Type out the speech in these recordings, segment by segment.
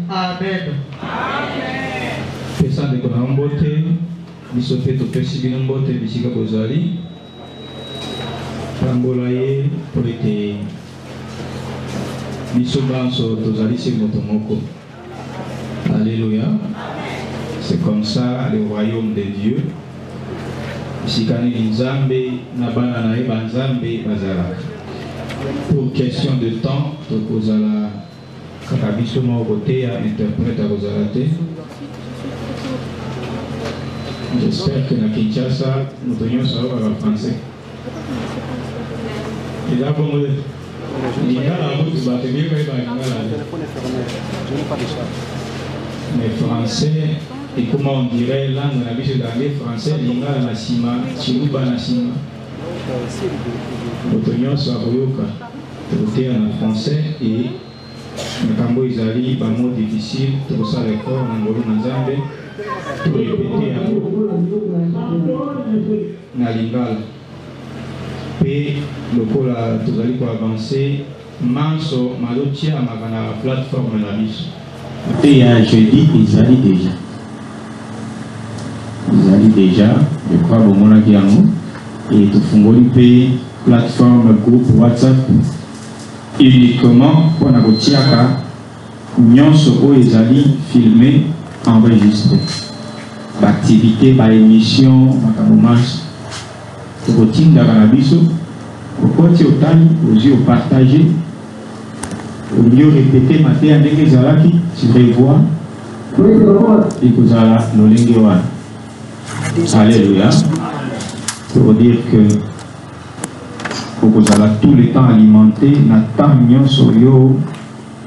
Amen. Pesa de Konambote, Bisote to Pesibinambote, Bisika Bozali, Pambolaye, Polite, Bisobanso, Tozali, c'est Motomoko. Alléluia. C'est comme ça le royaume de Dieu. Sikani Nzambe, Nabana Nae Banzambe, Bazala. Pour question de temps, Tokozala. Kakabiso mo côté à interprète à Rosalate. J'espère que na Kinshasa nous tenions ça en français. Et là bon, il y a la route de Batémir et mais français et comment on dirait langue on a vu d'anglais français linga na sima chiluba na sima. Nous tenions ça côté en français et Makambo Izali, Bamo difficile, tout ça les corps, Nangolo Nzambe, tout répéter na lingala. Puis le col a tout pour avancer, Manso, Malotia, Magana, plateforme la biche. Et jeudi, Izali déjà. Izali déjà, je crois, bon, mon aki et tout fongoli plateforme groupe WhatsApp. Uniquement pour la Gotiaka, Nyonso Ezali filmé, enregistré. L'activité, l'émission, Makamomans, routine d'Arabiso, au côté au taille, aux yeux partagés, au lieu répété, maté à Negezalaki, tu revois, et que Zala, Nolengewan. Alléluia. Pour dire que pour que vous allez tout le temps alimenter, Nathan Soyo,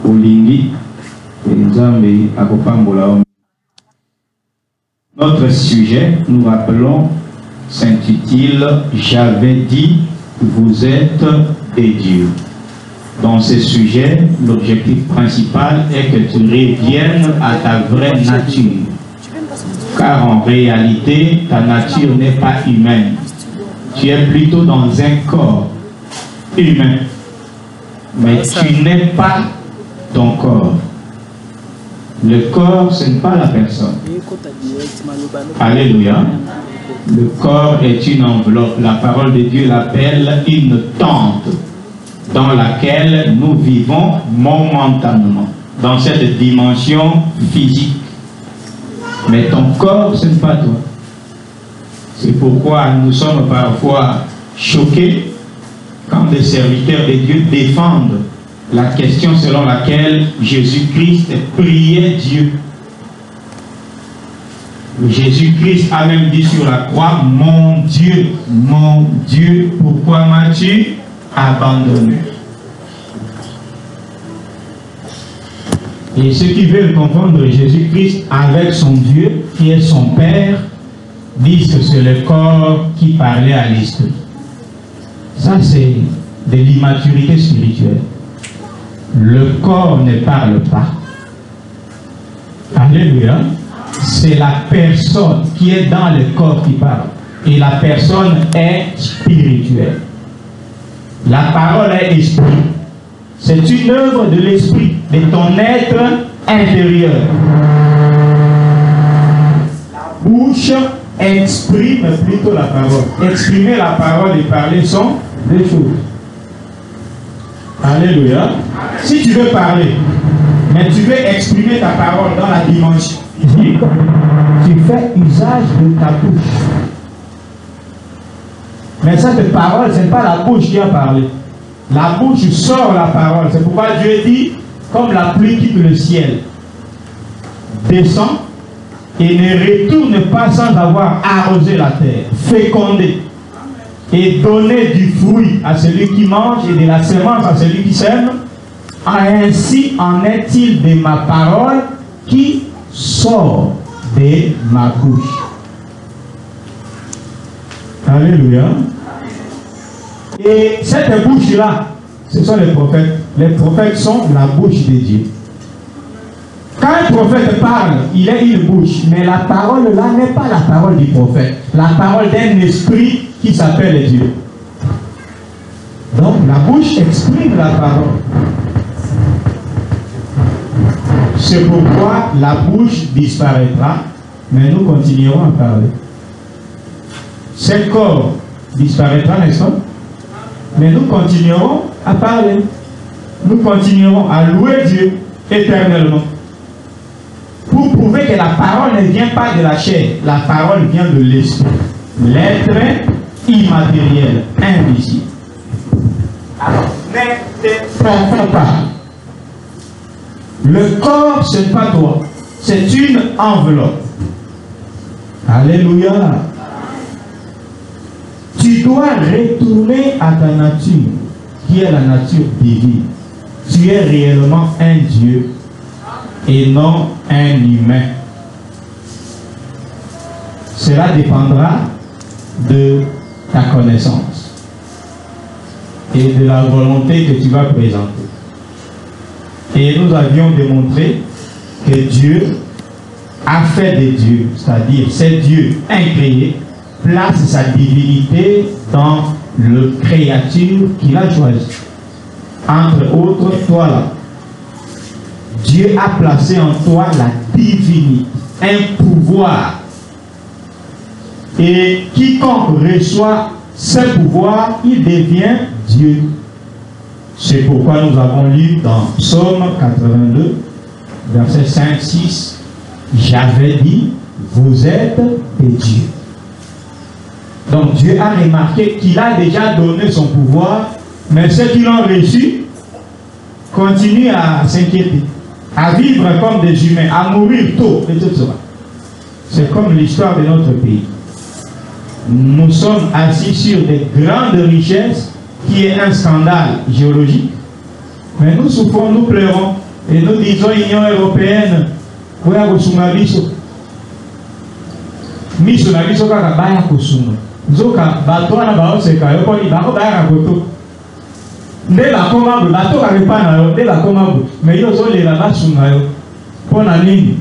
Olingi, et Nzambe, Akopambola. Notre sujet, nous rappelons, s'intitule J'avais dit, vous êtes des dieux. Dans ce sujet, l'objectif principal est que tu reviennes à ta vraie nature. Car en réalité, ta nature n'est pas humaine. Tu es plutôt dans un corps humain, mais tu n'es pas ton corps. Le corps, ce n'est pas la personne. Alléluia. Le corps est une enveloppe. La parole de Dieu l'appelle une tente dans laquelle nous vivons momentanément, dans cette dimension physique. Mais ton corps, ce n'est pas toi. C'est pourquoi nous sommes parfois choqués quand des serviteurs de Dieu défendent la question selon laquelle Jésus-Christ priait Dieu. Jésus-Christ a même dit sur la croix, mon Dieu, pourquoi m'as-tu abandonné? Et ceux qui veulent confondre Jésus-Christ avec son Dieu, qui est son Père, disent que c'est le corps qui parlait à l'esprit. Ça, c'est de l'immaturité spirituelle. Le corps ne parle pas. Alléluia. C'est la personne qui est dans le corps qui parle. Et la personne est spirituelle. La parole est esprit. C'est une œuvre de l'esprit, de ton être intérieur. La bouche exprime plutôt la parole. Exprimer la parole et parler sont deux choses. Alléluia. Si tu veux parler, mais tu veux exprimer ta parole dans la dimension physique, tu fais usage de ta bouche. Mais cette parole, ce n'est pas la bouche qui a parlé. La bouche sort la parole. C'est pourquoi Dieu dit, comme la pluie quitte le ciel, descend et ne retourne pas sans avoir arrosé la terre, fécondé et donné du fruit à celui qui mange et de la semence à celui qui sème. Ainsi en est-il de ma parole qui sort de ma bouche. Alléluia. Et cette bouche-là, ce sont les prophètes. Les prophètes sont la bouche de Dieu. Quand un prophète parle, il est une bouche, mais la parole là n'est pas la parole du prophète, la parole d'un esprit qui s'appelle Dieu. Donc la bouche exprime la parole. C'est pourquoi la bouche disparaîtra, mais nous continuerons à parler. Ce corps disparaîtra, n'est-ce pas? Mais nous continuerons à parler. Nous continuerons à louer Dieu éternellement. Pour prouver que la parole ne vient pas de la chair, la parole vient de l'esprit. L'être immatériel, invisible. Alors, ne te confonds pas. Le corps, ce n'est pas toi. C'est une enveloppe. Alléluia. Tu dois retourner à ta nature, qui est la nature divine. Tu es réellement un Dieu et non un humain. Cela dépendra de ta connaissance et de la volonté que tu vas présenter. Et nous avions démontré que Dieu a fait des dieux, c'est-à-dire ces dieux incréés, place sa divinité dans le créature qu'il a choisi. Entre autres, toi là. Dieu a placé en toi la divinité, un pouvoir. Et quiconque reçoit ce pouvoir, il devient Dieu. C'est pourquoi nous avons lu dans Psaume 82, versets 5-6, j'avais dit, vous êtes des dieux. Donc Dieu a remarqué qu'il a déjà donné son pouvoir, mais ceux qui l'ont reçu continuent à s'inquiéter, à vivre comme des humains, à mourir tôt, etc. C'est comme l'histoire de notre pays. Nous sommes assis sur des grandes richesses qui est un scandale géologique, mais nous souffrons, nous pleurons et nous disons Union européenne, vous avez Miso na biso kaka baya kusuma zoka bato na baoseka yo poni bako baya na koto nde bakoma bo bato ka repa na yo nde bakoma bo mais yo zo lela basunga yo pona nini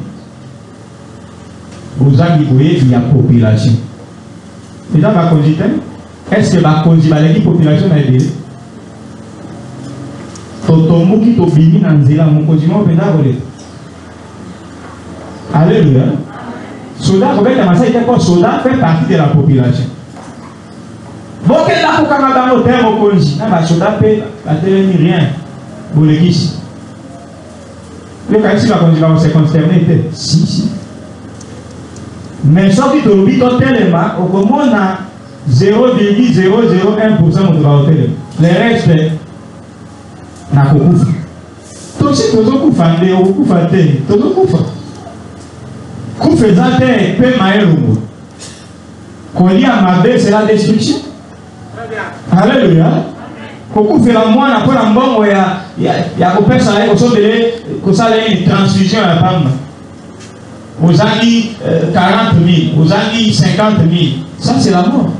ozangi boyebi ya population eza bakonzi te. Est-ce que bakonzi baleki population na ebele totombuki tobimi na nzela mokonzi mo mpenza koleka. Alléluia. Soldat, soldat fait partie de la population. Bon, quel là pour Canada au terme au Conji? Non, soldat paye, la télé ni rien. Vous le dites. Le cas ici, la Conji va se consterner. Si. Mais sauf que tu as tellement, au moment on a 0,001% de la hôtel. Le reste, n'a pas de tout ce que tu as fait, tu as fait, tu as fait. Kufaisate pe maelungu. Kolia mabe c'est la destruction. Alléluia. Kokufela mwana pona mbongo ya kopesa yako sobele kosala une transfusion ya femme. Ozangi 40 000, ozangi 50 000. Ça c'est la mort.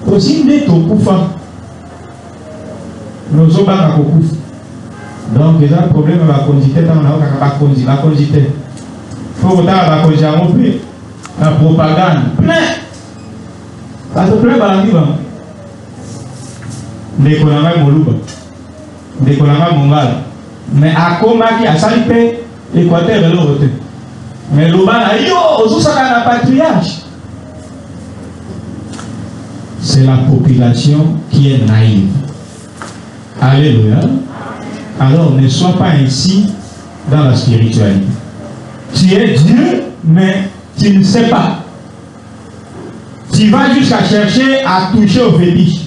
Aussi ndeto kufa. Nous obaka kokufa. Donc il y a un problème avec la conjité dans la conjité. Faut que tu aies la propagande. Plein. Parce que plein de gens Ndekolanga Moluba. Ndekolanga Mongala. Mais à Komaki, à Salipé, l'Équateur est l'autre. Mais l'Obana, yo, ça a un patriarche. C'est la population qui est naïve. Alléluia. Alors ne sois pas ainsi dans la spiritualité. Tu es Dieu, mais tu ne sais pas. Tu vas jusqu'à chercher à toucher au fétiche.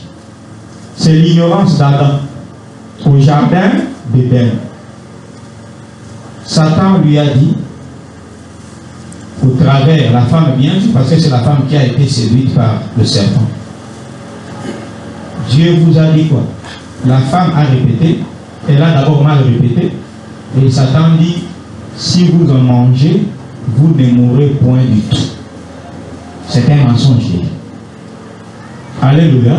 C'est l'ignorance d'Adam. Au jardin d'Éden. Satan lui a dit, au travers, la femme bien sûr, parce que c'est la femme qui a été séduite par le serpent. Dieu vous a dit quoi? La femme a répété, elle a d'abord mal répété, et Satan dit, si vous en mangez, vous ne mourrez point du tout. C'est un mensonge. Alléluia.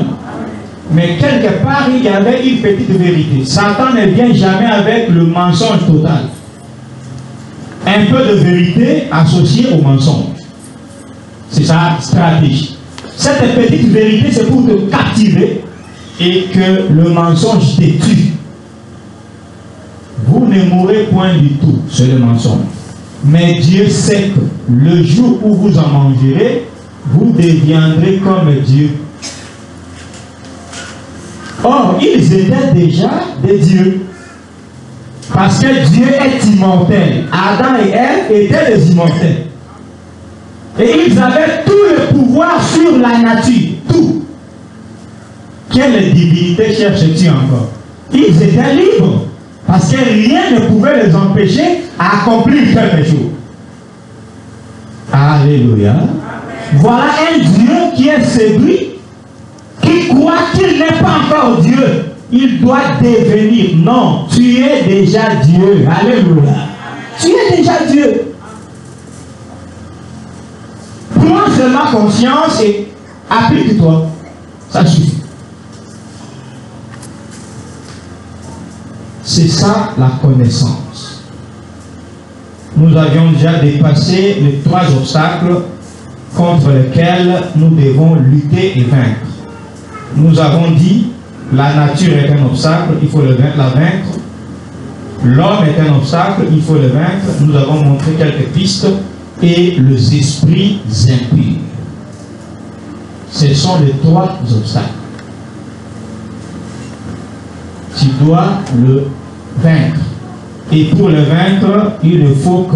Mais quelque part, il y avait une petite vérité. Satan ne vient jamais avec le mensonge total. un peu de vérité associée au mensonge. C'est sa stratégie. Cette petite vérité, c'est pour te captiver et que le mensonge te tue. Vous ne mourrez point du tout, c'est le mensonge. Mais Dieu sait que le jour où vous en mangerez, vous deviendrez comme Dieu. Or, ils étaient déjà des dieux. Parce que Dieu est immortel. Adam et Ève étaient des immortels. Et ils avaient tout le pouvoir sur la nature. Tout. Quelle divinité cherches-tu encore? Ils étaient libres. Parce que rien ne pouvait les empêcher à accomplir quelque chose. Alléluia. Voilà un Dieu qui est séduit, qui croit qu'il n'est pas encore Dieu. Il doit devenir. Non, tu es déjà Dieu. Alléluia. Tu es déjà Dieu. Prends seulement conscience et applique-toi. Ça suffit. C'est ça la connaissance. Nous avions déjà dépassé les 3 obstacles contre lesquels nous devons lutter et vaincre. Nous avons dit la nature est un obstacle, il faut la vaincre. L'homme est un obstacle, il faut le vaincre. Nous avons montré quelques pistes. Et les esprits impurs. Ce sont les 3 obstacles. Tu dois le vaincre. Et pour le vaincre, il ne faut que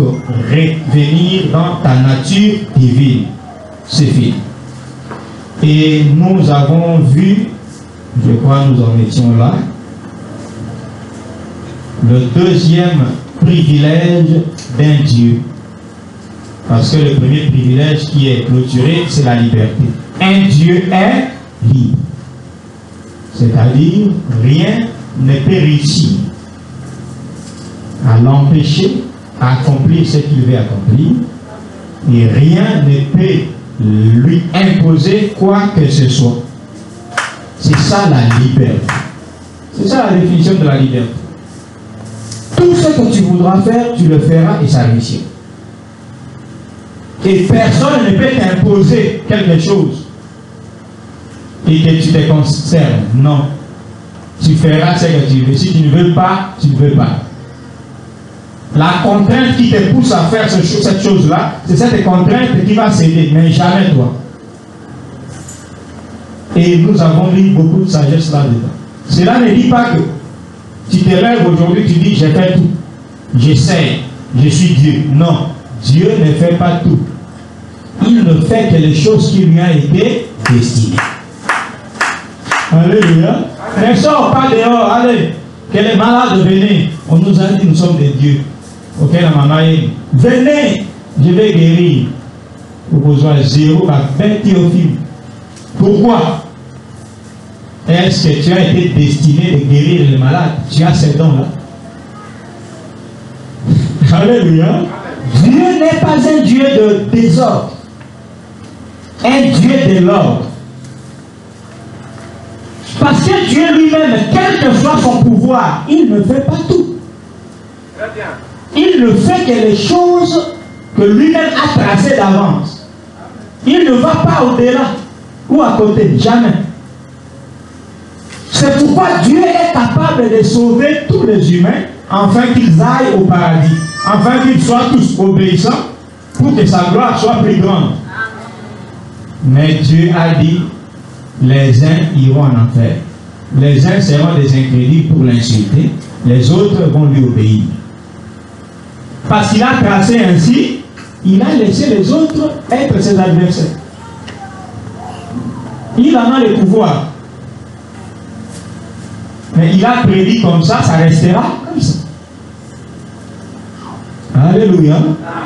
revenir dans ta nature divine. C'est fini. Et nous avons vu, je crois que nous en étions là, le 2e privilège d'un Dieu. Parce que le premier privilège qui est clôturé, c'est la liberté. Un Dieu est libre. C'est-à-dire, rien ne peut réussir à l'empêcher d'accomplir ce qu'il veut accomplir. Et rien ne peut lui imposer quoi que ce soit. C'est ça la liberté. C'est ça la définition de la liberté. Tout ce que tu voudras faire, tu le feras et ça réussira. Et personne ne peut t'imposer quelque chose et que tu te conserves. Non. Tu feras ce que tu veux. Si tu ne veux pas, tu ne veux pas. La contrainte qui te pousse à faire cette chose-là, c'est cette contrainte qui va céder, mais jamais toi. Et nous avons mis beaucoup de sagesse là-dedans. Cela ne dit pas que tu te lèves aujourd'hui, tu dis j'ai fait tout. J'essaie, je suis Dieu. Non. Dieu ne fait pas tout. Il ne fait que les choses qui lui ont été destinées. Alléluia. Ne sors pas dehors. Allez, que les malades venez. On nous a dit nous sommes des dieux. Ok, la maman est. Venez, je vais guérir. Vous besoin 0 à 20 Théophile. Pourquoi? Est-ce que tu as été destiné de guérir les malades? Tu as ces dons-là. Alléluia. Dieu n'est pas un Dieu de désordre. Un Dieu de l'ordre. Parce que Dieu lui-même, quel que soit son pouvoir, il ne fait pas tout. Il ne fait que les choses que lui-même a tracées d'avance. Il ne va pas au-delà ou à côté, jamais. C'est pourquoi Dieu est capable de sauver tous les humains afin qu'ils aillent au paradis, afin qu'ils soient tous obéissants pour que sa gloire soit plus grande. Mais Dieu a dit, les uns iront en enfer. Les uns seront des incrédules pour l'insulter, les autres vont lui obéir. Parce qu'il a tracé ainsi, il a laissé les autres être ses adversaires. Il en a le pouvoir. Mais il a prédit comme ça, ça restera comme ça. Alléluia.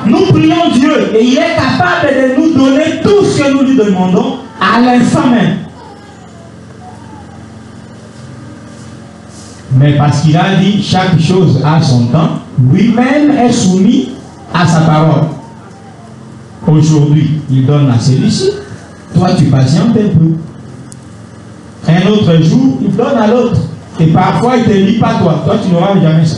Nous prions Dieu et il est capable de nous donner tout ce que nous lui demandons à l'instant même. Mais parce qu'il a dit chaque chose a son temps, lui-même est soumis à sa parole. Aujourd'hui, il donne à celui-ci, toi tu patientes un peu. Un autre jour, il donne à l'autre. Et parfois, il ne te dit pas toi tu n'auras jamais ça.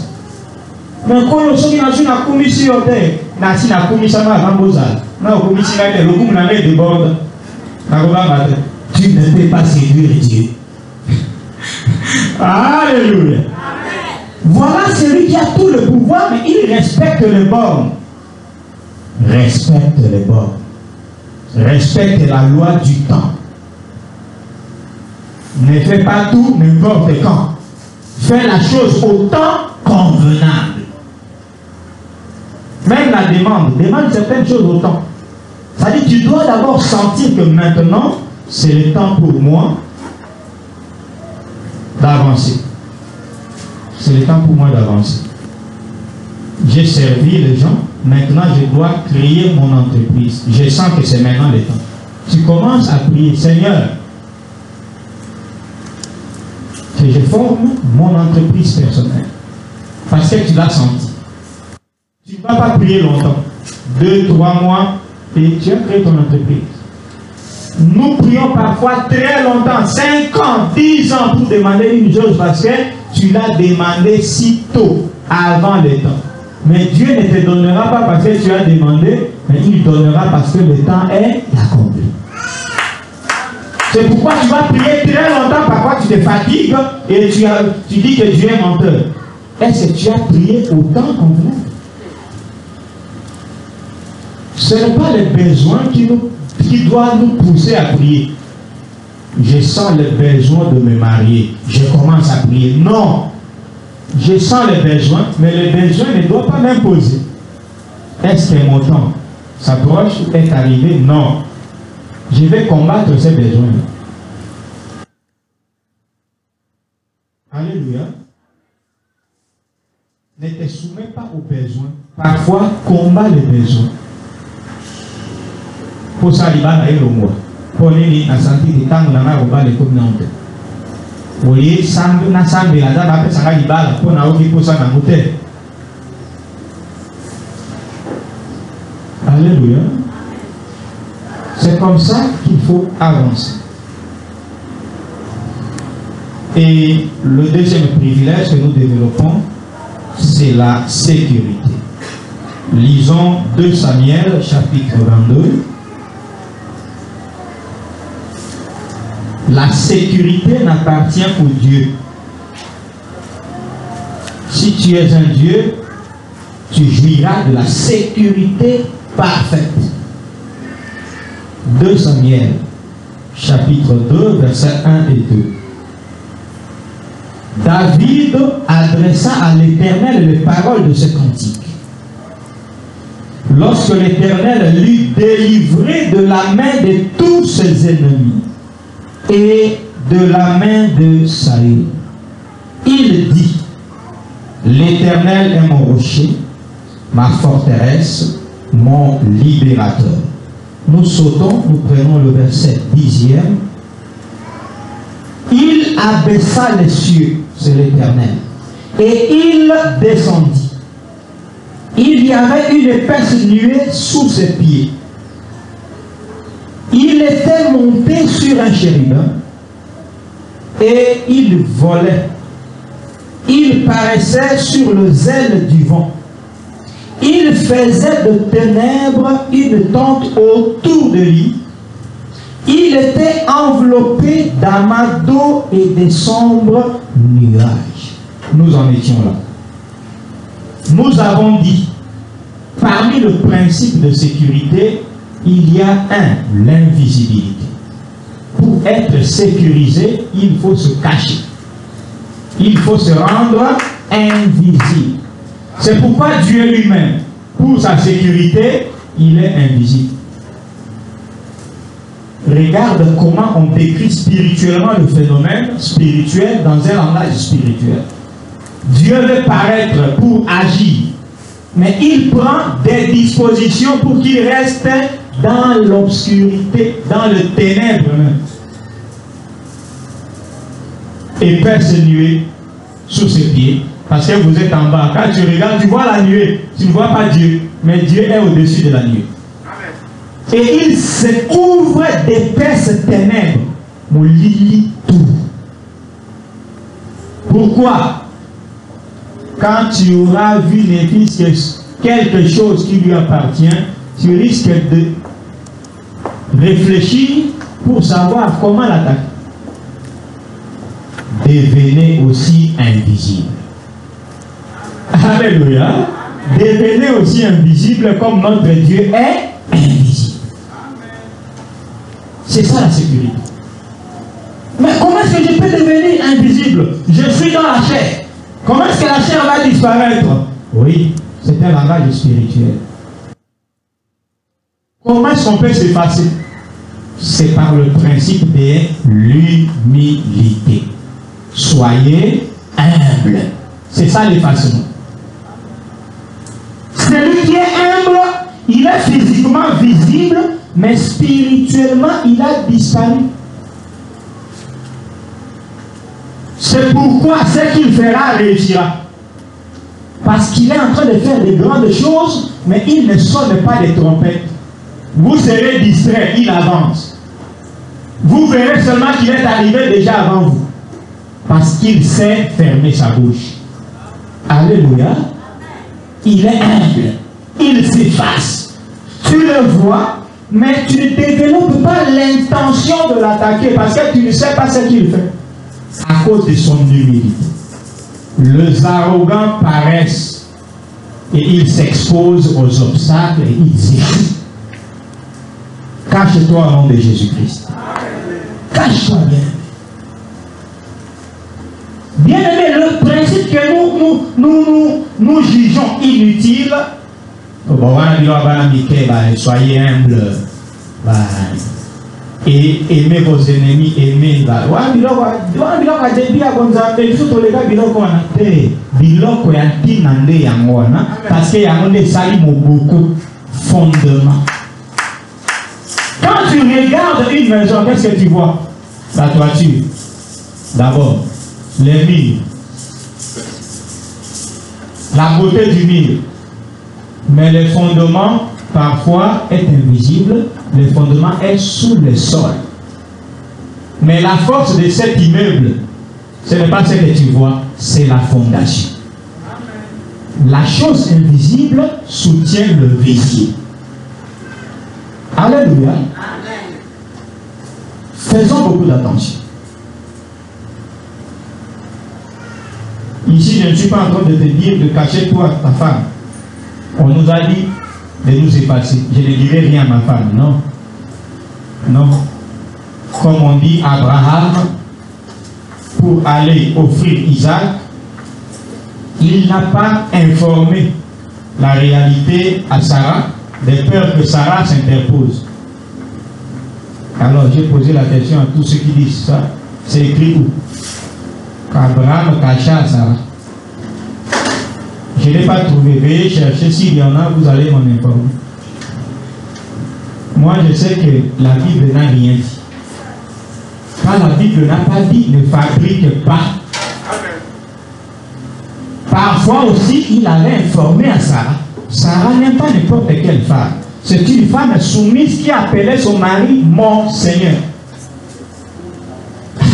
Mais quand on a une commission, on a une commission à Rambosa. On a une commission à le gouvernement n'a pas déborde. Tu ne peux pas séduire Dieu. Alléluia. Voilà celui qui a tout le pouvoir, mais il respecte les bornes. Respecte les bornes. Respecte la loi du temps. Ne fais pas tout n'importe quand. Fais la chose au temps convenable. Même la demande certaines choses au temps. C'est-à-dire que tu dois d'abord sentir que maintenant, c'est le temps pour moi d'avancer. C'est le temps pour moi d'avancer. J'ai servi les gens, maintenant je dois créer mon entreprise. Je sens que c'est maintenant le temps. Tu commences à prier, Seigneur, que je forme mon entreprise personnelle. Parce que tu l'as senti. Tu ne vas pas prier longtemps. 2, 3 mois, et tu as créé ton entreprise. Nous prions parfois très longtemps, 5 ans, 10 ans pour demander une chose parce que tu l'as demandé si tôt, avant le temps. Mais Dieu ne te donnera pas parce que tu as demandé, mais il donnera parce que le temps est accompli. C'est pourquoi tu vas prier très longtemps, parfois tu te fatigues et tu dis que Dieu est menteur. Est-ce que tu as prié au temps convenable? Ce n'est pas le besoin qui doit nous pousser à prier. Je sens le besoin de me marier. Je commence à prier. Non. Je sens le besoin, mais le besoin ne doit pas m'imposer. Est-ce que mon temps s'approche ou est arrivé? Non. Je vais combattre ces besoins. Alléluia. Ne te soumets pas aux besoins. Parfois, combat les besoins. Pour ça, il va aller au mois. Pour les assentis de temps, on a robé les communautés. Oui, samedi, na samedi, la dame appelle ça libala pour na oki pour ça na motel. Alléluia. C'est comme ça qu'il faut avancer. Et le deuxième privilège que nous développons, c'est la sécurité. Lisons 2 Samuel, chapitre 22. La sécurité n'appartient qu'au Dieu. Si tu es un Dieu, tu jouiras de la sécurité parfaite. 2 Samuel, chapitre 2, versets 1 et 2. David adressa à l'Éternel les paroles de ce cantique. Lorsque l'Éternel l'eut délivré de la main de tous ses ennemis et de la main de Saül, il dit: l'Éternel est mon rocher, ma forteresse, mon libérateur. Nous sautons, nous prenons le verset 10e. Il abaissa les cieux, c'est l'Éternel, et il descendit. Il y avait une épaisse nuée sous ses pieds. Il était monté sur un chérubin et il volait. Il paraissait sur le zèle du vent. Il faisait de ténèbres une tente autour de lui. Il était enveloppé d'amas d'eau et de sombres nuages. Nous en étions là. Nous avons dit, parmi le principe de sécurité, il y a l'invisibilité. Pour être sécurisé, il faut se cacher. Il faut se rendre invisible. C'est pourquoi Dieu lui-même, pour sa sécurité, il est invisible. Regarde comment on décrit spirituellement le phénomène spirituel dans un langage spirituel. Dieu veut paraître pour agir, mais il prend des dispositions pour qu'il reste dans l'obscurité, dans le ténèbre même. Épaisse nuée sous ses pieds, parce que vous êtes en bas. Quand tu regardes, tu vois la nuée, tu ne vois pas Dieu, mais Dieu est au-dessus de la nuée. Et il se couvre d'épaisses ténèbres. Mon lit tout. Pourquoi? quand tu auras vu quelque chose qui lui appartient, tu risques de réfléchir pour savoir comment l'attaquer. Devenez aussi invisible. Alléluia. Devenez aussi invisible comme notre Dieu est invisible. C'est ça la sécurité. Mais comment est-ce que je peux devenir invisible? Je suis dans la chair. Comment est-ce que la chair va disparaître? Oui, c'est un langage spirituel. Comment est-ce qu'on peut s'effacer? C'est par le principe de l'humilité. Soyez humble. C'est ça l'effacement. Celui qui est humble, il est physiquement visible, mais spirituellement, il a disparu. C'est pourquoi ce qu'il fera réussira. Parce qu'il est en train de faire de grandes choses, mais il ne sonne pas les trompettes. Vous serez distrait, il avance. Vous verrez seulement qu'il est arrivé déjà avant vous. Parce qu'il sait fermer sa bouche. Alléluia. Il est humble. Il s'efface. Tu le vois, mais tu ne développes pas l'intention de l'attaquer parce que tu ne sais pas ce qu'il fait. À cause de son humilité. Les arrogants paraissent et ils s'exposent aux obstacles et ils s'échouent. Cache-toi au nom de Jésus-Christ. Cache-toi bien. Bien aimé, le principe que nous jugeons inutile, soyez humble et aimez vos ennemis, aimez. Parce qu'il y a beaucoup fondement. Quand tu regardes une maison, qu'est-ce que tu vois? La toiture. D'abord, les murs. La beauté du mur. Mais le fondement, parfois, est invisible. Le fondement est sous le sol. Mais la force de cet immeuble, ce n'est pas ce que tu vois, c'est la fondation. La chose invisible soutient le visible. Alléluia. Faisons beaucoup d'attention. Ici, je ne suis pas en train de te dire de cacher toi, ta femme. On nous a dit de nous effacer. Je ne dirai rien à ma femme, non. Non. Comme on dit, Abraham, pour aller offrir Isaac, il n'a pas informé la réalité à Sarah, de peur que Sarah s'interpose. Alors j'ai posé la question à tous ceux qui disent ça. C'est écrit où? Qu'Abraham cacha à Sarah. Je n'ai pas trouvé. Veuillez chercher. S'il y en a, vous allez m'en informer. Moi, je sais que la Bible n'a rien dit. Quand la Bible n'a pas dit, ne fabrique pas. Parfois aussi, il avait informé à Sarah. Sarah n'est pas n'importe quelle femme. C'est une femme soumise qui appelait son mari mon Seigneur.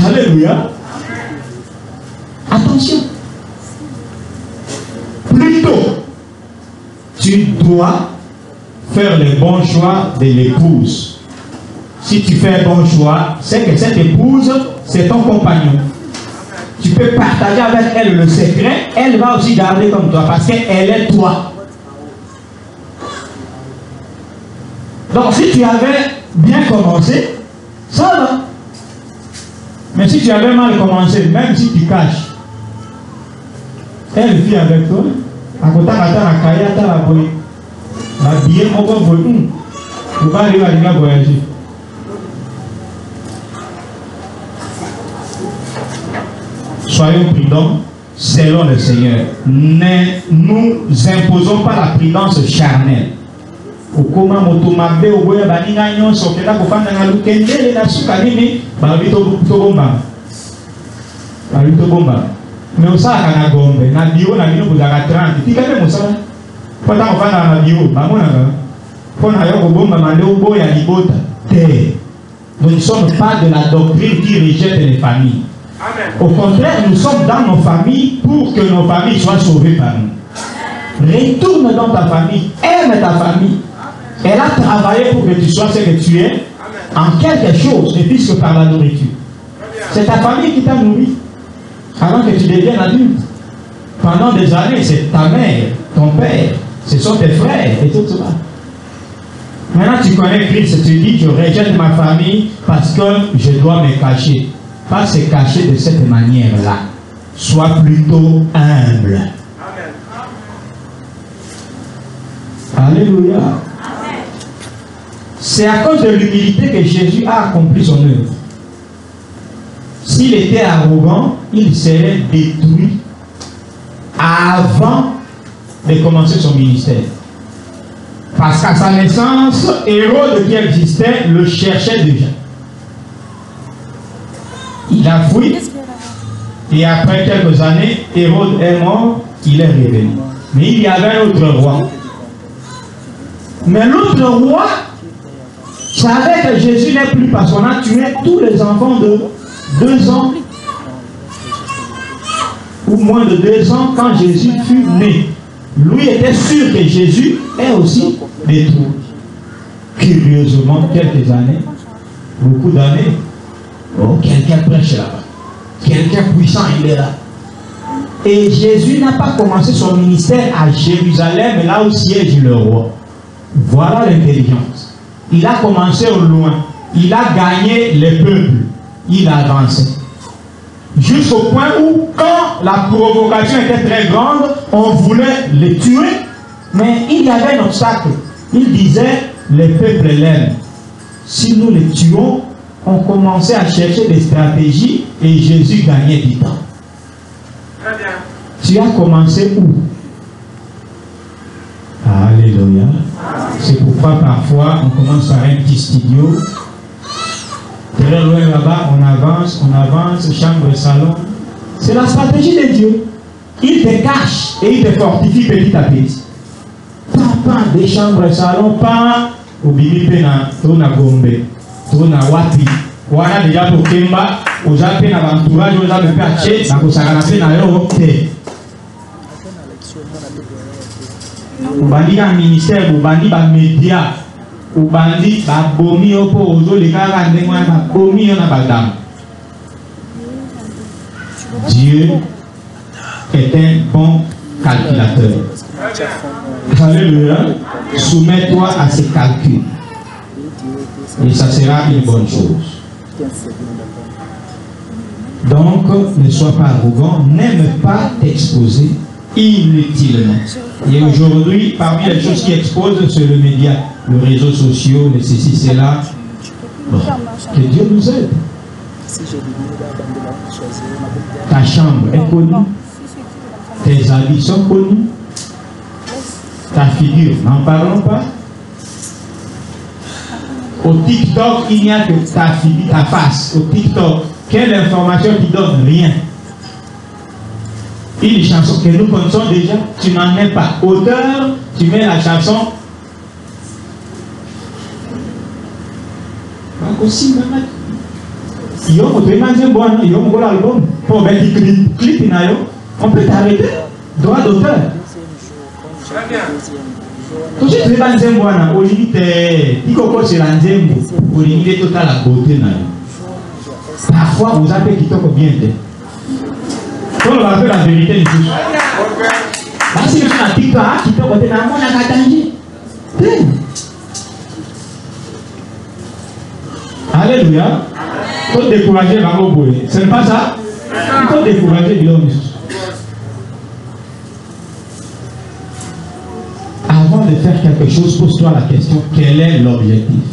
Alléluia. Attention. Plutôt, tu dois faire le bon choix de l'épouse. Si tu fais un bon choix, c'est que cette épouse, c'est ton compagnon. Tu peux partager avec elle le secret, elle va aussi garder comme toi parce qu'elle est toi. Donc si tu avais bien commencé, ça va. Mais si tu avais mal commencé, même si tu caches, elle vit avec toi. À côté de la voyager. Soyons prudents selon le Seigneur. Ne nous imposons pas la prudence charnelle. Mais au ça na gombe na bio na bino buzaka 30 tikane musala pata kofana na bio bamona pona yo kobomba mande oboya libota te. Nous ne sommes pas de la doctrine qui rejette les familles. Au contraire, nous sommes dans nos familles pour que nos familles soient sauvées par nous. Retourne dans ta famille, aime ta famille. Elle a travaillé pour que tu sois ce que tu es en quelque chose, et plus que par la nourriture. C'est ta famille qui t'a nourri avant que tu deviennes adulte. Pendant des années, c'est ta mère, ton père, ce sont tes frères et tout cela. Maintenant, tu connais Christ, tu dis, je rejette ma famille parce que je dois me cacher. Pas se cacher de cette manière-là. Sois plutôt humble. Alléluia. C'est à cause de l'humilité que Jésus a accompli son œuvre. S'il était arrogant, il serait détruit avant de commencer son ministère. Parce qu'à sa naissance, Hérode qui existait le cherchait déjà. Il a fui. Et après quelques années, Hérode est mort, il est revenu. Mais il y avait un autre roi. Mais l'autre roi savait que Jésus n'est plus parce qu'on a tué tous les enfants de 2 ans ou moins de 2 ans quand Jésus fut né. Lui était sûr que Jésus est aussi détruit. Curieusement, quelques années, beaucoup d'années, oh, quelqu'un prêche là-bas. Quelqu'un puissant, il est là. Et Jésus n'a pas commencé son ministère à Jérusalem, là où siège le roi. Voilà l'intelligence. Il a commencé au loin. Il a gagné les peuples. Il a avancé. Jusqu'au point où, quand la provocation était très grande, on voulait les tuer, mais il y avait un obstacle. Il disait, les peuples l'aiment. Si nous les tuons, on commençait à chercher des stratégies et Jésus gagnait du temps. Très bien. Tu as commencé où? Alléluia. C'est pourquoi parfois on commence par un petit studio. Très loin là-bas, on avance, chambre, salon. C'est la stratégie de Dieu. Il te cache et il te fortifie petit à petit. Pas des chambres, salon, pas au bibi pena, tona gombe, tona wapi. Wana déjà pour Kemba, aux appels à l'entourage, aux appels à Tché, à Kosaganape, à l'Europe. Ubandi na ministère, ubandi ba média, ubandi ba bomi opo ozo le kaka ndengwa ba bomi na badam. Dieu est un bon calculateur. Alléluia. Soumets-toi à ses calculs. Et ça sera une bonne chose. Donc, ne sois pas arrogant, n'aime pas t'exposer inutilement. Et aujourd'hui, parmi les choses qui exposent, c'est le média, les réseaux sociaux, les ceci, cela. Bon. Que Dieu nous aide. Ta chambre est connue, tes habits sont connus, ta figure, n'en parlons pas. Au TikTok, il n'y a que ta figure, ta face. Au TikTok, quelle information qui donne? Rien. Une chanson que nous connaissons déjà, tu n'en es pas auteur, tu mets la chanson. On peut t'arrêter. Droit d'auteur. Très bien. Tout ce qui est dans le aujourd'hui, il faut que c'est la nzembo. Pour l'idée totale la beauté. Parfois, vous avez qui t'ont bien fait. Quand on va faire la vérité, si je suis un TikTok qui peut côté dans mon académie. Alléluia. Il faut décourager vraiment pour eux. Ce n'est pas ça. Il faut décourager l'homme. Avant de faire quelque chose, pose-toi la question, quel est l'objectif?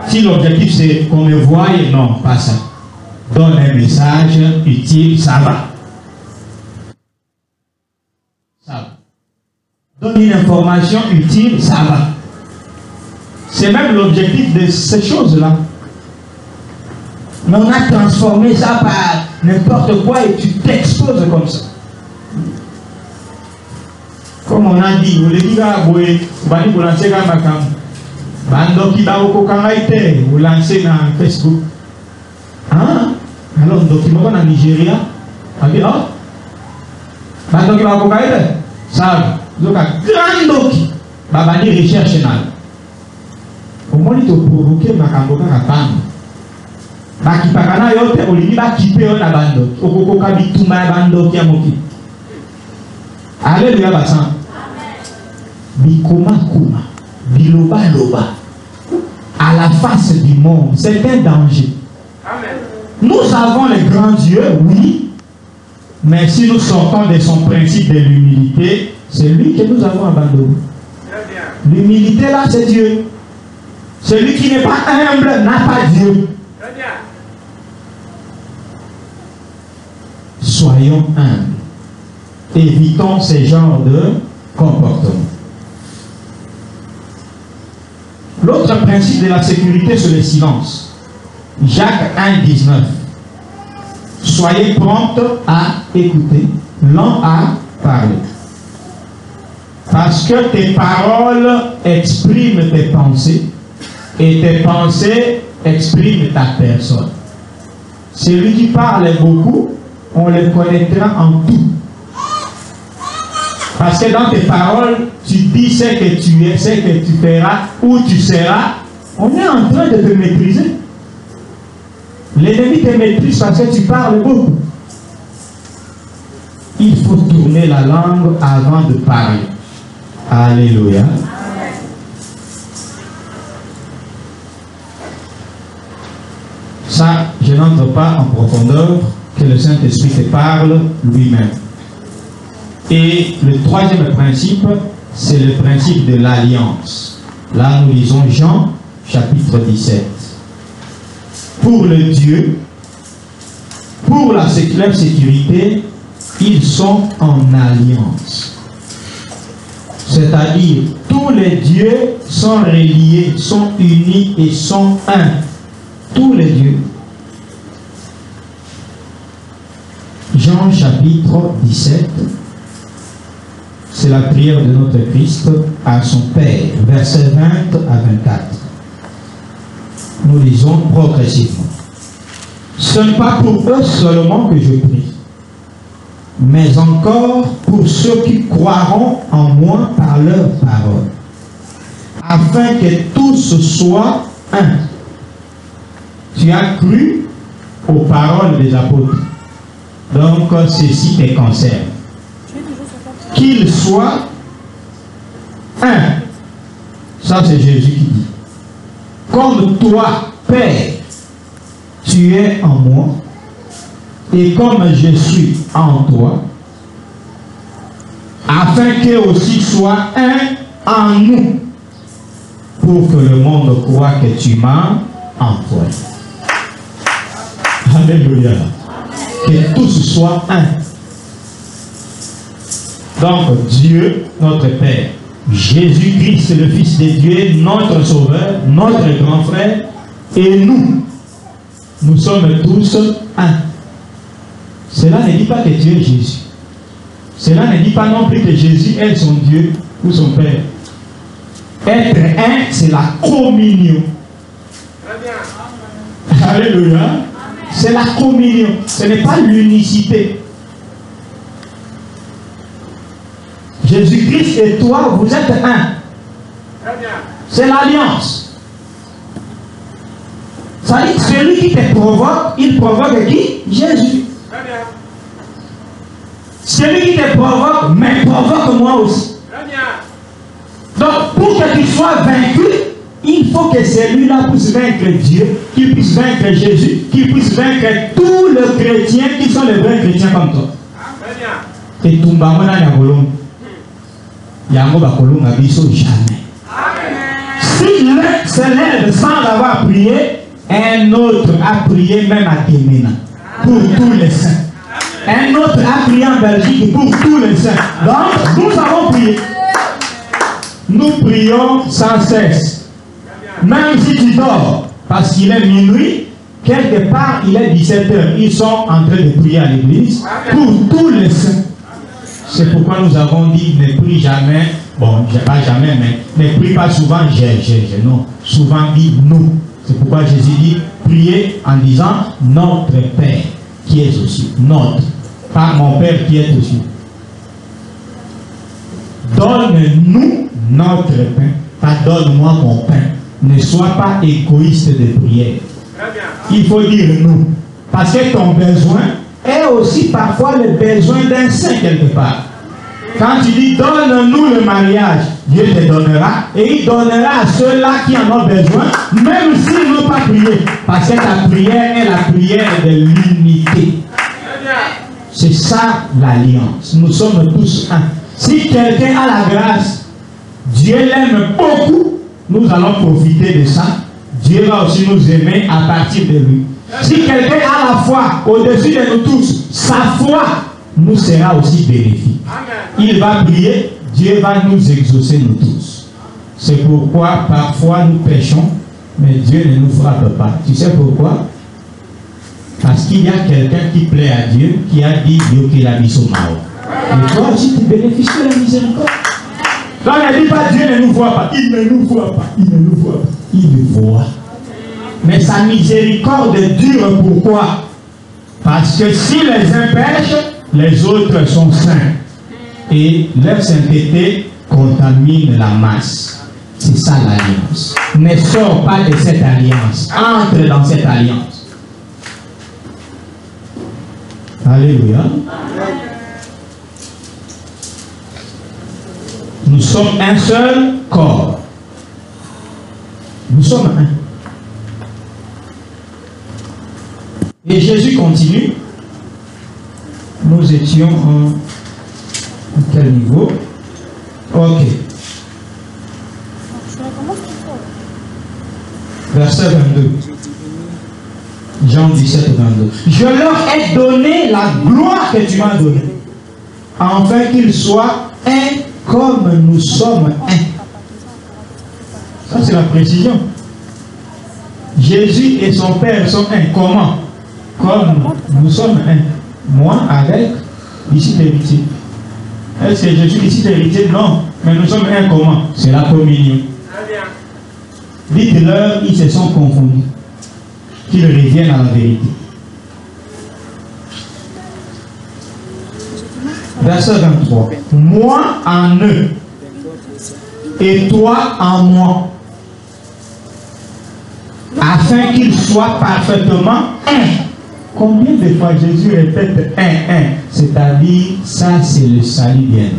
Si l'objectif c'est qu'on me voie, non, pas ça. Donne un message utile, ça va. Ça va. Donne une information utile, ça va. C'est même l'objectif de ces choses-là. Mais on a transformé ça par n'importe quoi et tu t'exposes comme ça. Comme on a dit, vous les lancez dans ma cam. Bando qui va au Kokanaïté, vous lancez dans Facebook. Hein? Alors, document en Nigeria, on dit, oh, donc il va vous ça, donc un grand document, va venir recherche. Au moins, il te provoquer ma camboka à bande. Bakipakana yote, olivi bakipe on a bando. Okokoka bituma bando qui a moki. Alléluia, basan. Bikoma kuma, biloba loba. À la face du monde, c'est un danger. Amen. Nous avons les grands dieux, oui, mais si nous sortons de son principe de l'humilité, c'est lui que nous avons abandonné. L'humilité là, c'est Dieu. Celui qui n'est pas humble n'a pas Dieu. Soyons humbles. Évitons ce genre de comportement. L'autre principe de la sécurité, c'est le silence. Jacques 1, 19. Soyez prompts à écouter, lents à parler. Parce que tes paroles expriment tes pensées et tes pensées expriment ta personne. Celui qui parle beaucoup, on le connaîtra en tout. Parce que dans tes paroles, tu dis ce que tu es, ce que tu feras, où tu seras. On est en train de te maîtriser. L'ennemi te maîtrise parce que tu parles beaucoup. Il faut tourner la langue avant de parler. Alléluia. Ça, je n'entre pas en profondeur, que le Saint-Esprit te parle lui-même. Et le troisième principe, c'est le principe de l'alliance. Là, nous lisons Jean, chapitre 17. Pour le Dieu, pour la sécurité, ils sont en alliance. C'est-à-dire, tous les dieux sont reliés, sont unis et sont un. Tous les dieux. Jean chapitre 17. C'est la prière de notre Christ à son Père, versets 20 à 24. Nous lisons progressivement. Ce n'est pas pour eux seulement que je prie, mais encore pour ceux qui croiront en moi par leur parole, afin que tous soient un. Tu as cru aux paroles des apôtres, donc ceci te concerne. Qu'ils soient un. Ça, c'est Jésus qui dit. Comme toi, Père, tu es en moi, et comme je suis en toi, afin qu'eux aussi soient un en nous, pour que le monde croie que tu m'as envoyé. Alléluia. Que tous soient un. Donc Dieu, notre Père, Jésus-Christ, le Fils de Dieu, notre Sauveur, notre grand frère, et nous sommes tous un. Cela ne dit pas que Dieu est Jésus. Cela ne dit pas non plus que Jésus est son Dieu ou son Père. Être un, c'est la communion. Alléluia. C'est la communion. Ce n'est pas l'unicité. Jésus-Christ et toi, vous êtes un. C'est l'alliance. Ça dit que celui qui te provoque, il provoque qui? Jésus. Celui qui te provoque, mais provoque moi aussi. Donc, pour que tu sois vaincu, il faut que celui-là puisse vaincre Dieu, qu'il puisse vaincre Jésus, qu'il puisse vaincre tous les chrétiens qui sont les vrais chrétiens comme toi. Et tout le monde Yango bakolonga biso jamais. Si l'un s'élève sans avoir prié, un autre a prié même à Guémena pour tous les saints. Un autre a prié en Belgique pour tous les saints. Donc, nous avons prié. Nous prions sans cesse. Même si tu dors, parce qu'il est minuit, quelque part il est 17h, ils sont en train de prier à l'église pour tous les saints. C'est pourquoi nous avons dit ne prie jamais, bon, pas jamais, mais ne prie pas souvent, non. Souvent dit nous. C'est pourquoi Jésus dit priez en disant notre Père. qui est aux cieux. Notre, pas mon Père qui est aux cieux. Donne-nous notre pain, pas donne-moi mon pain. Ne sois pas égoïste de prière. Il faut dire nous. Parce que ton besoin est aussi parfois le besoin d'un saint quelque part. Quand tu dis donne-nous le mariage, Dieu te donnera et il donnera à ceux-là qui en ont besoin, même s'ils n'ont pas prié. Parce que ta prière est la prière de l'unité. C'est ça l'alliance. Nous sommes tous un. Si quelqu'un a la grâce, Dieu l'aime beaucoup, nous allons profiter de ça. Dieu va aussi nous aimer à partir de lui. Si quelqu'un a la foi au-dessus de nous tous, sa foi nous sera aussi bénéfique. Il va prier, Dieu va nous exaucer nous tous. C'est pourquoi parfois nous péchons, mais Dieu ne nous frappe pas. Tu sais pourquoi? Parce qu'il y a quelqu'un qui plaît à Dieu, qui a dit Dieu qu'il a mis au mao. Et toi aussi tu bénéficies de la miséricorde. Quand il ne dit pas Dieu ne nous voit pas, il ne nous voit pas, il ne nous voit pas, il nous voit. Mais sa miséricorde dure pourquoi? Parce que si les uns pêchent, les autres sont saints. Et leur sainteté contamine la masse. C'est ça l'alliance. Ne sors pas de cette alliance. Entre dans cette alliance. Alléluia. Nous sommes un seul corps. Nous sommes un. Et Jésus continue. Nous étions à quel niveau? Ok. Verset 22. Jean 17, 22. Je leur ai donné la gloire que tu m'as donnée, afin qu'ils soient un comme nous sommes un. Ça c'est la précision. Jésus et son Père sont un. Comment? Comme nous sommes un. Moi avec ici l'héritier. Est-ce que je suis ici l'héritier? Non. Mais nous sommes un comment? C'est la communion. Dites-leur, ils se sont confondus. Qu'ils reviennent à la vérité. Verset 23. Moi en eux et toi en moi, afin qu'ils soient parfaitement un. Combien de fois Jésus répète un? C'est-à-dire, ça c'est le salut bien.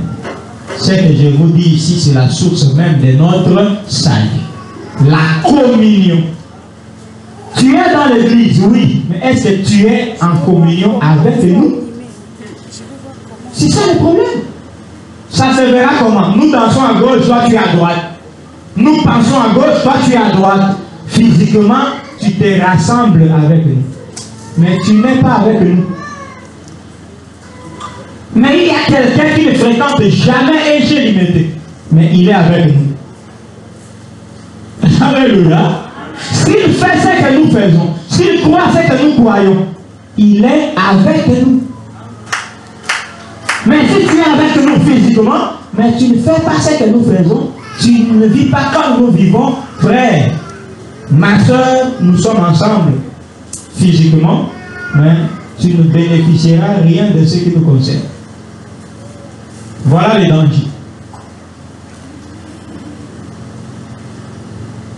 Ce que je vous dis ici, c'est la source même de notre salut. La communion. Tu es dans l'église, oui, mais est-ce que tu es en communion avec nous? C'est ça le problème. Ça se verra comment? Nous dansons à gauche, toi tu es à droite. Nous pensons à gauche, toi tu es à droite. Physiquement, tu te rassembles avec nous. Mais tu n'es pas avec nous. Mais il y a quelqu'un qui ne fréquente jamais et j'ai limité. Mais il est avec nous. Alléluia. S'il fait ce que nous faisons, s'il croit ce que nous croyons, il est avec nous. Mais si tu es avec nous physiquement, mais tu ne fais pas ce que nous faisons, tu ne vis pas comme nous vivons, frère, ma soeur, nous sommes ensemble physiquement, mais tu ne bénéficieras rien de ce qui nous concerne. Voilà les dangers.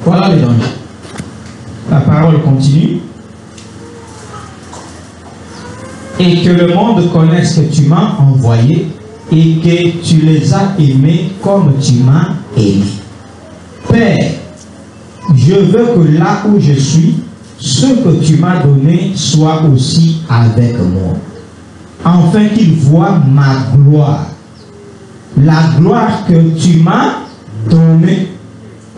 Voilà les dangers. La parole continue. Et que le monde connaisse que tu m'as envoyé et que tu les as aimés comme tu m'as aimé. Père, je veux que là où je suis, ce que tu m'as donné soit aussi avec moi, afin qu'ils voient ma gloire, la gloire que tu m'as donnée,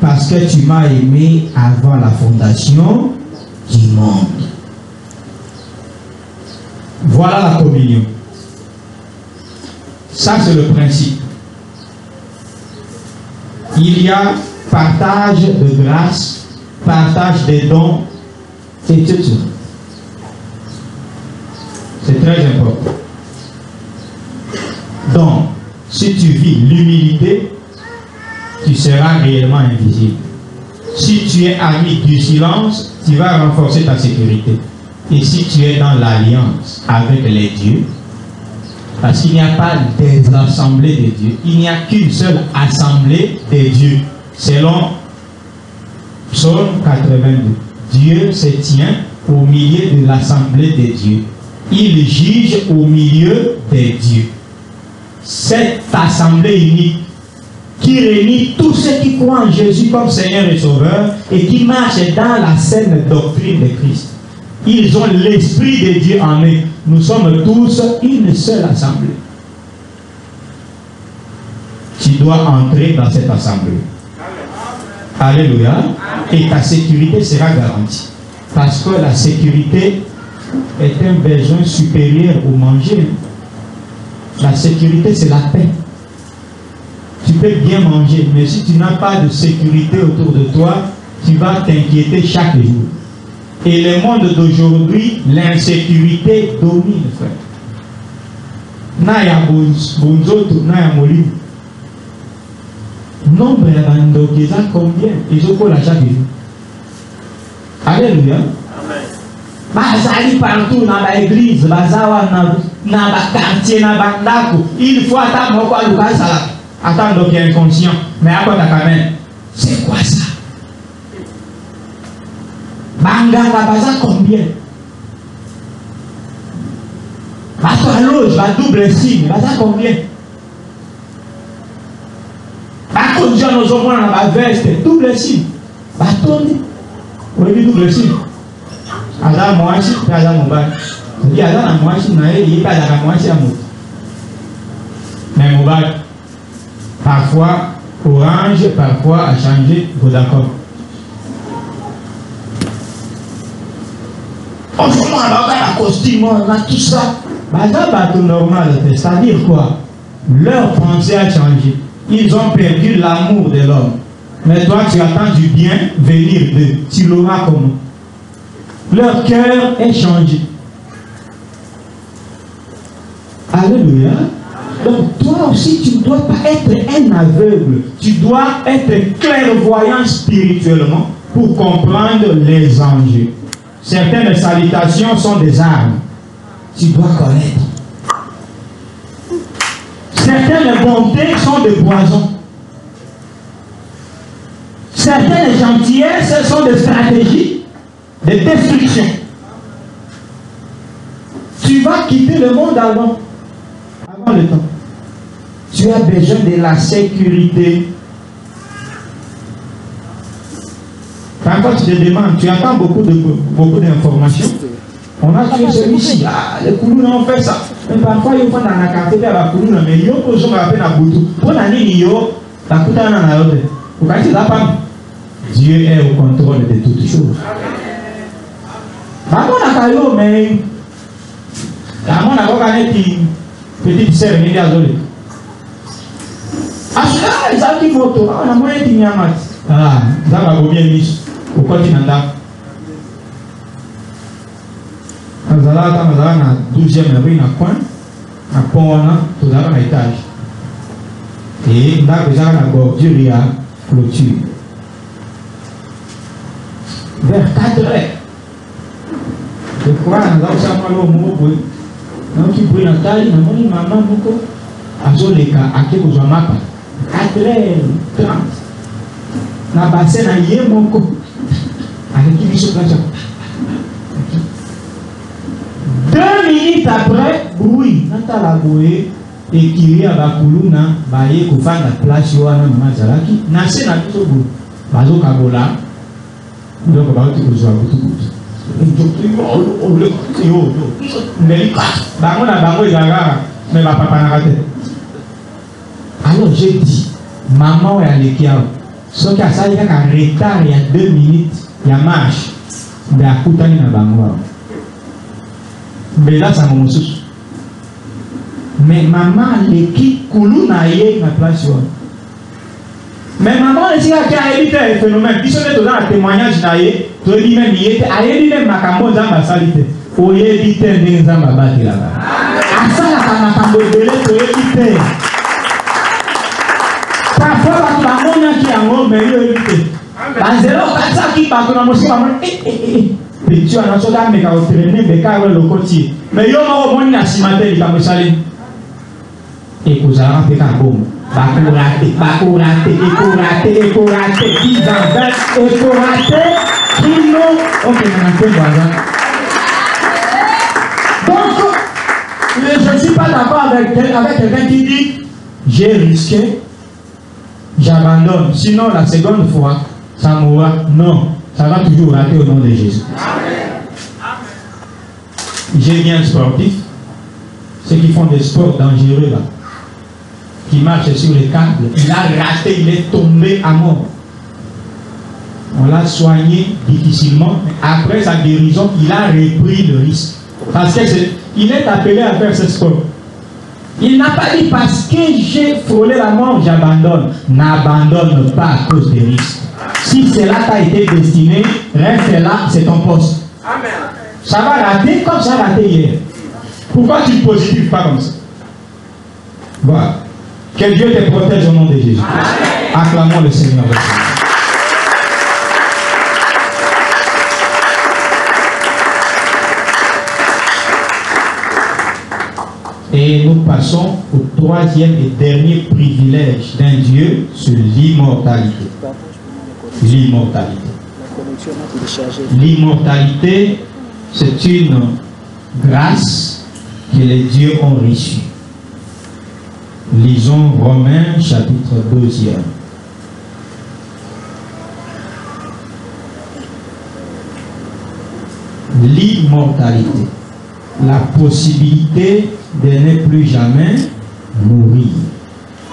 parce que tu m'as aimé avant la fondation du monde. Voilà la communion. Ça c'est le principe. Il y a partage de grâce, partage des dons, et tout ça. C'est très important. Donc, si tu vis l'humilité, tu seras réellement invisible. Si tu es ami du silence, tu vas renforcer ta sécurité. Et si tu es dans l'alliance, avec les dieux. Parce qu'il n'y a pas des assemblées de Dieu. Il n'y a qu'une seule assemblée de Dieu. Selon Psaume 82. Dieu se tient au milieu de l'assemblée de Dieu. Il juge au milieu des dieux. Cette assemblée unique qui réunit tous ceux qui croient en Jésus comme Seigneur et Sauveur et qui marchent dans la saine doctrine de Christ. Ils ont l'Esprit de Dieu en eux. Nous sommes tous une seule assemblée. Tu dois entrer dans cette assemblée. Alléluia. Et ta sécurité sera garantie. Parce que la sécurité est un besoin supérieur au manger. La sécurité, c'est la paix. Tu peux bien manger, mais si tu n'as pas de sécurité autour de toi, tu vas t'inquiéter chaque jour. Et le monde d'aujourd'hui, l'insécurité domine, frère. Naya bonzoto, naya molibu. Nombre de bandoki, ça combien? Ils ont quoi la chaque jour? Alléluia. Bazali partout dans l'église, bazawa na quartier, na bandako. Il faut attendre quoi le gars ça. Attendre qu'il est inconscient. Mais à quoi t'as quand même? C'est quoi ça? Banganga baza combien? Bato à loge, ba double signe, baza combien? Bato déjà nos hommes dans la veste, double signe. Bato ni. Oui, double signe. Aza moashi, aza mobile. Il y a dans la moashi, il n'y a pas dans la moashi à mot. Mais mobile, parfois orange, parfois à changer, vous d'accord. On se met à costume, on a tout ça. C'est normal, c'est-à-dire quoi? Leur pensée a changé. Ils ont perdu l'amour de l'homme. Mais toi, tu attends du bien venir d'eux. Tu l'auras comment? Leur cœur est changé. Alléluia. Donc toi aussi, tu ne dois pas être un aveugle. Tu dois être clairvoyant spirituellement pour comprendre les enjeux. Certaines salutations sont des armes. Tu dois connaître. Certaines bontés sont des poisons. Certaines gentillesses sont des stratégies de destruction. Tu vas quitter le monde avant le temps. Tu as besoin de la sécurité. Parfois tu te demandes, tu attends beaucoup d'informations. On a tué celui-ci, les Koulouna ont fait ça. Mais parfois ils vont dans la café à la Koulouna, mais ils ont besoin de la boutou. Pour la ligne, la Koulouna dans la haute. Vous voyez, c'est la femme. Dieu est au contrôle de toutes choses. Par contre, la caillou, mais la mon a une petite sœur, il est désolé. Ah, ils ont dit moto, on a moyen de Niamat. Ah, ça va bien mis. Pourquoi tu n'as pas? Azala na 12e rue na coin, na pona, tout là dans l'étage. Et là, déjà na bordure, il y a clôture. Vers 4 heures. Je crois que nous avons un mot pour nous qui brûlent la taille, nous avons une maman beaucoup. Azoleka, à qui vous en mapa. 4h30. Na bassin na yé moko. Avec qui vous place. 2 minutes après, bruit. Nata la bouée et qui rit à Bakuluna, baye kofa na place yoana mazalaki. Nase na biso bu. Bazo kabola. Donc ba uti kozwa butu. Alors j'ai dit, maman est allée qui a ce qui a ça, il y a un retard, il y a 2 minutes, il y a marche. Mais à côté, il y a un bango. Mais là, ça m'a dit. Mais maman, l'équipe, Koulou n'a eu ma place. Mais maman, elle dit qu'il y a évité un phénomène. Puis, on est dans un témoignage d'ailleurs. Tu dis même, il était à éviter ma cambo dans ma salité. Pour éviter des gens à battre là-bas. À ça, la cambo de l'élève, pour éviter. Parfois, la maman qui a un homme, mais il évite. Dans 0,4 qui part dans la mosquée, maman, Et tu as un soldat mais qui a entraîné mais qui a le côté. Mais il y a un moment où il y a un salé. Et vous avez un peu de bon. Bakourate, 10 ans, 20, écoraté, kilo. Ok, maintenant, donc, je ne suis pas d'accord avec quelqu'un qui dit j'ai risqué, j'abandonne. Sinon, la seconde fois, ça mourra. Non, ça va toujours rater au nom de Jésus. J'ai bien un sportif, ceux qui font des sports dangereux là, qui marchent sur les câbles, il a raté, il est tombé à mort. On l'a soigné difficilement. Après sa guérison, il a repris le risque. Parce qu'il est appelé à faire ce sport. Il n'a pas dit parce que j'ai frôlé la mort, j'abandonne. N'abandonne pas à cause des risques. Si cela t'a été destiné, reste là, c'est ton poste. Amen. Ça va rater comme ça a raté hier. Pourquoi tu ne positives pas comme ça? Voilà. Que Dieu te protège au nom de Jésus. Amen. Acclamons le Seigneur. Et nous passons au troisième et dernier privilège d'un Dieu sur l'immortalité. L'immortalité. L'immortalité, c'est une grâce que les dieux ont reçue. Lisons Romains chapitre 2. L'immortalité, la possibilité de ne plus jamais mourir,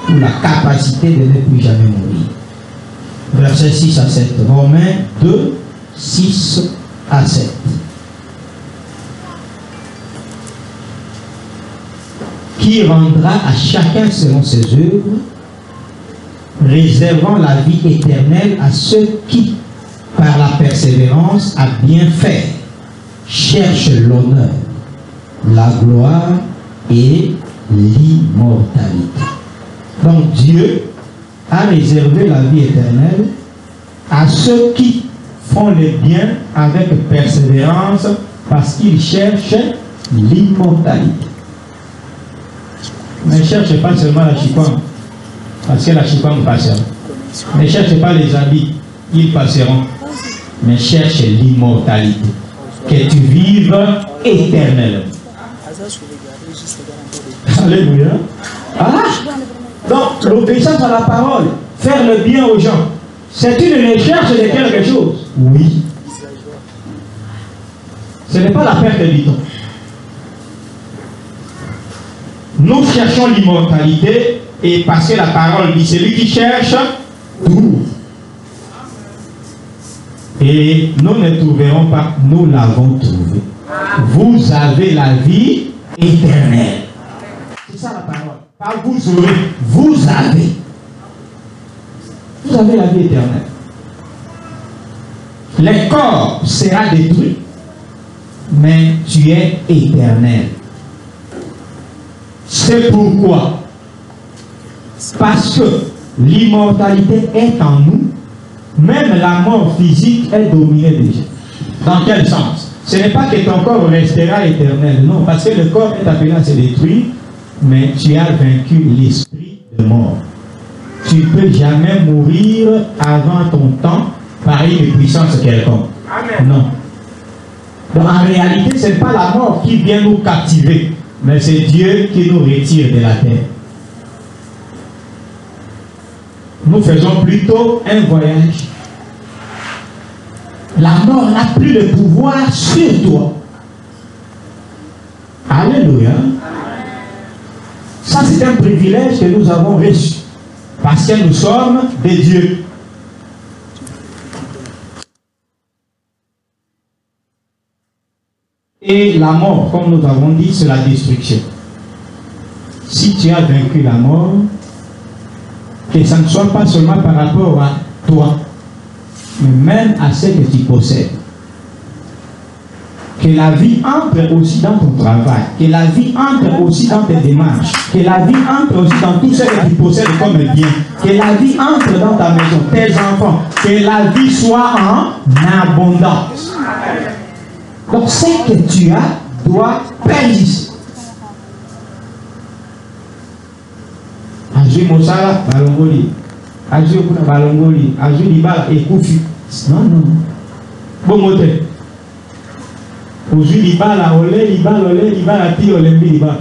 ou la capacité de ne plus jamais mourir. Versets 6 à 7. Romains 2, 6 à 7. Qui rendra à chacun selon ses œuvres, réservant la vie éternelle à ceux qui, par la persévérance à bien faire, cherchent l'honneur, la gloire et l'immortalité. Donc Dieu a réservé la vie éternelle à ceux qui font le bien avec persévérance parce qu'ils cherchent l'immortalité. Ne cherchez pas seulement la chikwang, parce que la chikwang passera. Ne cherchez pas les habits, ils passeront. Mais cherche l'immortalité. Que tu vives éternellement. Alléluia. Ah, donc l'obéissance à la parole, faire le bien aux gens, c'est une recherche de quelque chose. Oui. Ce n'est pas la perte du temps. Nous cherchons l'immortalité et parce que la parole dit celui qui cherche trouve. Et nous ne trouverons pas, nous l'avons trouvé. Vous avez la vie éternelle. C'est ça la parole. Pas vous aurez, vous avez. Vous avez la vie éternelle. Le corps sera détruit, mais tu es éternel. C'est pourquoi, parce que l'immortalité est en nous, même la mort physique est dominée déjà. Dans quel sens? Ce n'est pas que ton corps restera éternel, non, parce que le corps est appelé à se détruire, mais tu as vaincu l'esprit de mort. Tu ne peux jamais mourir avant ton temps par une puissance quelconque. Non. Donc en réalité, ce n'est pas la mort qui vient nous captiver, mais c'est Dieu qui nous retire de la terre. Nous faisons plutôt un voyage. La mort n'a plus de pouvoir sur toi. Alléluia. Ça, c'est un privilège que nous avons reçu. Parce que nous sommes des dieux. Et la mort, comme nous avons dit, c'est la destruction. Si tu as vaincu la mort, que ça ne soit pas seulement par rapport à toi, mais même à ce que tu possèdes. Que la vie entre aussi dans ton travail, que la vie entre aussi dans tes démarches, que la vie entre aussi dans tout ce que tu possèdes comme bien, que la vie entre dans ta maison, tes enfants, que la vie soit en abondance. Donc, ce que tu as doit persister. Azui Mosala, Balongoli. Azui Kuna Balongoli. Azui Libala et Koufi. Non, non. Bon moteur. Azui Libala, Libala, Ti, Olembi, Libala.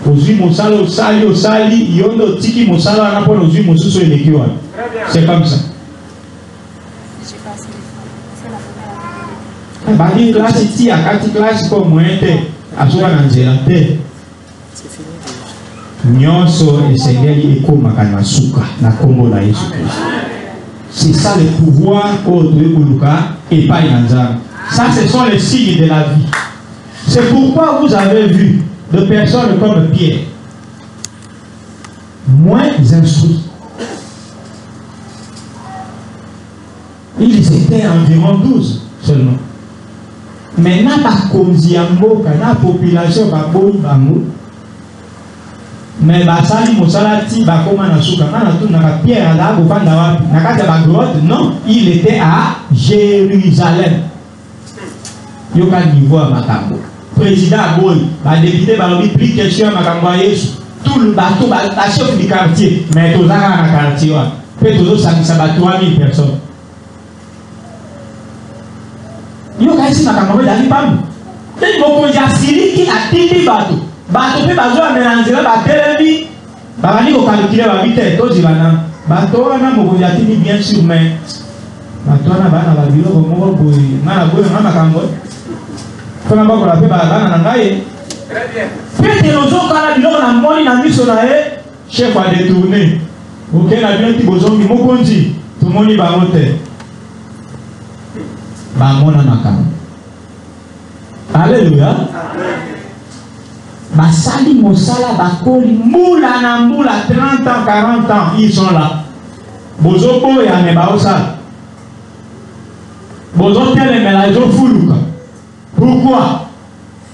Azui Mosala, Osali, Yondo, Tiki, Mosala, Napon, Azui Mosuso et Lekiwa. C'est comme ça. Bagi classe ici, à 4 classes comme moi, à soi dans Zélande. Nyonso et Seigneur Eko Makanasuka, na Kombo na Yesu Christ. C'est ça le pouvoir et pas Inanzam. Ça, ce sont les signes de la vie. C'est pourquoi vous avez vu de personnes comme Pierre, moins instruits. Ils étaient environ 12 seulement. Maintenant, pas comme Ziambo, la population va bon, mais basali mosalati bakoma na suka kana tu na Pierre ala bofanda wapi na kati ya grotte. Non, il était à Jérusalem. Yoka niveau à makambo président boy ba député ba lobi plus question makambo ya Yesu tout le bateau ba chef du quartier mais tozanga na quartier wa pe tozo sakisa ba 3000 personnes. Yoka isi makambo ya lipamu te moko ya sili ki atindi bateau. Bateau peut pas mélanger la télévision. Babani au calculer la vitesse. Tous ils vont. Bateau on a beaucoup d'atini bien sûr mais bateau on a bana la bio comme moi pour na boy na makambo. Kona bako la pe bana na ngai. Très bien. Peut-être nous on kala bilo na moni na miso na e chef a détourné. OK na bien ti bozo mi mokonzi. Tout le monde va monter. Ba mona makambo. Alléluia. Amen. Basali Mosala Bakoli, Moula na Moula, 30 ans, 40 ans, ils sont là. Bozo Boya ne Baosa. Bozo Tele Melajo Fuluka. Pourquoi?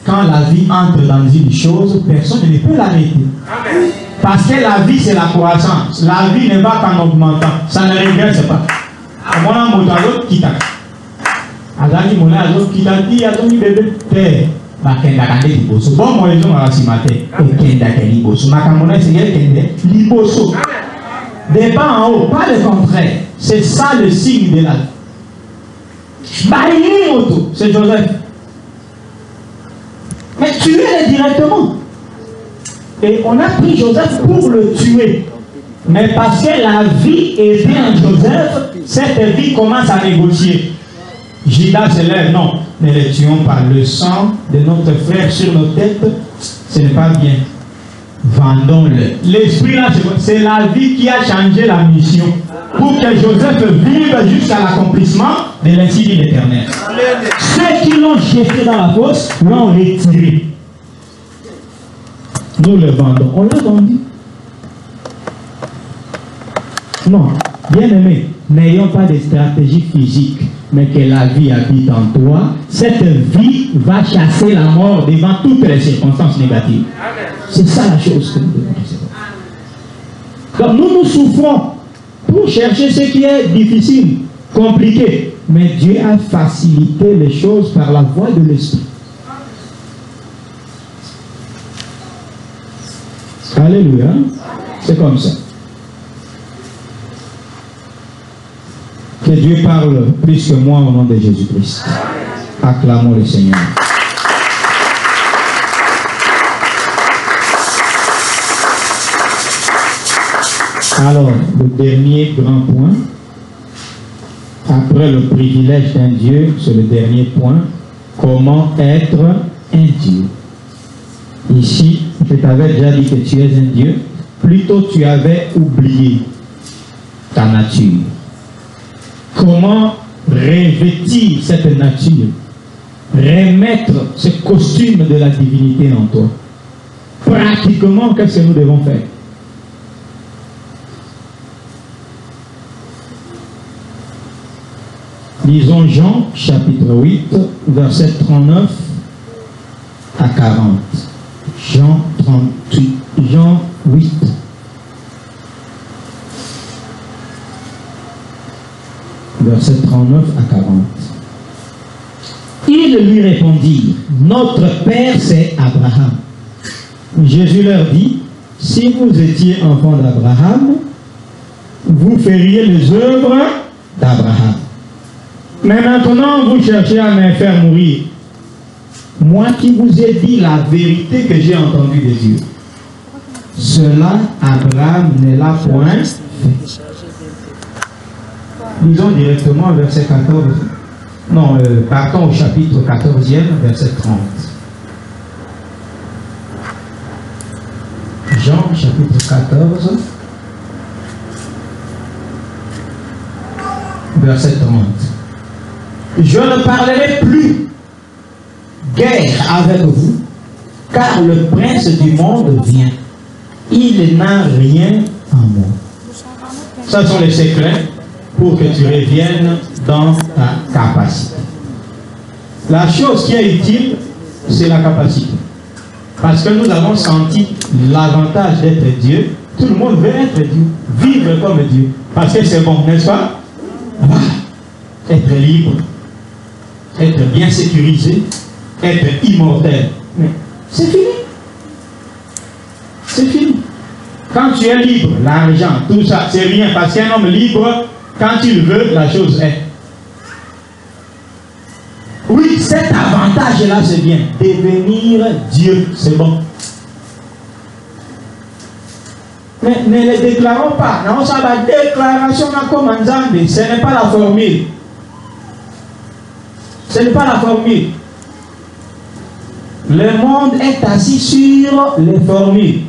Quand la vie entre dans une chose, personne ne peut l'arrêter. Parce que la vie c'est la croissance. La vie ne va qu'en augmentant. Ça ne regresse pas. Moi, mon talon qui t'a. Azali Moula, Azali qui t'a dit, Azali bébé, terre. Bakenda kande liboso. Bon moi je m'arrache matin. Bakenda kande liboso. Makamona c'est kende liboso. Des bas en haut, pas le contraire. C'est ça le signe de la vie. Baïni auto, c'est Joseph. Mais tuez-le directement. Et on a pris Joseph pour le tuer. Mais parce que la vie était en Joseph, cette vie commence à négocier. Judas se lève, non. Ne les tuons par le sang de notre frère sur nos têtes, ce n'est pas bien. Vendons-le. L'esprit là, c'est la vie qui a changé la mission. Pour que Joseph vive jusqu'à l'accomplissement de l'insigne de l'Éternel. Ceux qui l'ont jeté dans la fosse l'ont retiré. Nous le vendons. On l'a vendu. Non, bien aimé, n'ayons pas de stratégie physique, mais que la vie habite en toi. Cette vie va chasser la mort devant toutes les circonstances négatives. C'est ça la chose que nous devons faire. Donc nous souffrons pour chercher ce qui est difficile, compliqué. Mais Dieu a facilité les choses par la voie de l'esprit. Alléluia. C'est comme ça. Que Dieu parle plus que moi au nom de Jésus-Christ. Acclamons le Seigneur. Alors, le dernier grand point, après le privilège d'un Dieu, c'est le dernier point, comment être un Dieu. Ici, je t'avais déjà dit que tu es un Dieu, plutôt tu avais oublié ta nature. Comment revêtir cette nature, remettre ce costume de la divinité en toi. Pratiquement, qu'est-ce que nous devons faire? Lisons Jean chapitre 8, verset 39 à 40. Jean 8. Verset 39 à 40. Ils lui répondirent, notre père c'est Abraham. Jésus leur dit, si vous étiez enfant d'Abraham, vous feriez les œuvres d'Abraham. Mais maintenant, vous cherchez à me faire mourir. Moi qui vous ai dit la vérité que j'ai entendue de Dieu. Cela, Abraham ne l'a point fait. Lisons directement verset 14. Non, partons au chapitre 14e, verset 30. Jean, chapitre 14, verset 30. Je ne parlerai plus guerre avec vous, car le prince du monde vient. Il n'a rien en moi. Ce sont les secrets pour que tu reviennes dans ta capacité. La chose qui est utile, c'est la capacité. Parce que nous avons senti l'avantage d'être Dieu. Tout le monde veut être Dieu, vivre comme Dieu. Parce que c'est bon, n'est-ce pas? Voilà. Être libre, être bien sécurisé, être immortel. Mais c'est fini. C'est fini. Quand tu es libre, l'argent, tout ça, c'est rien. Parce qu'un homme libre, quand il veut, la chose est. Oui, cet avantage-là, c'est bien. Devenir Dieu, c'est bon. Mais ne le déclarons pas. Non, ça va déclaration comme en Zambie. Ce n'est pas la formule. Ce n'est pas la formule. Le monde est assis sur les formules.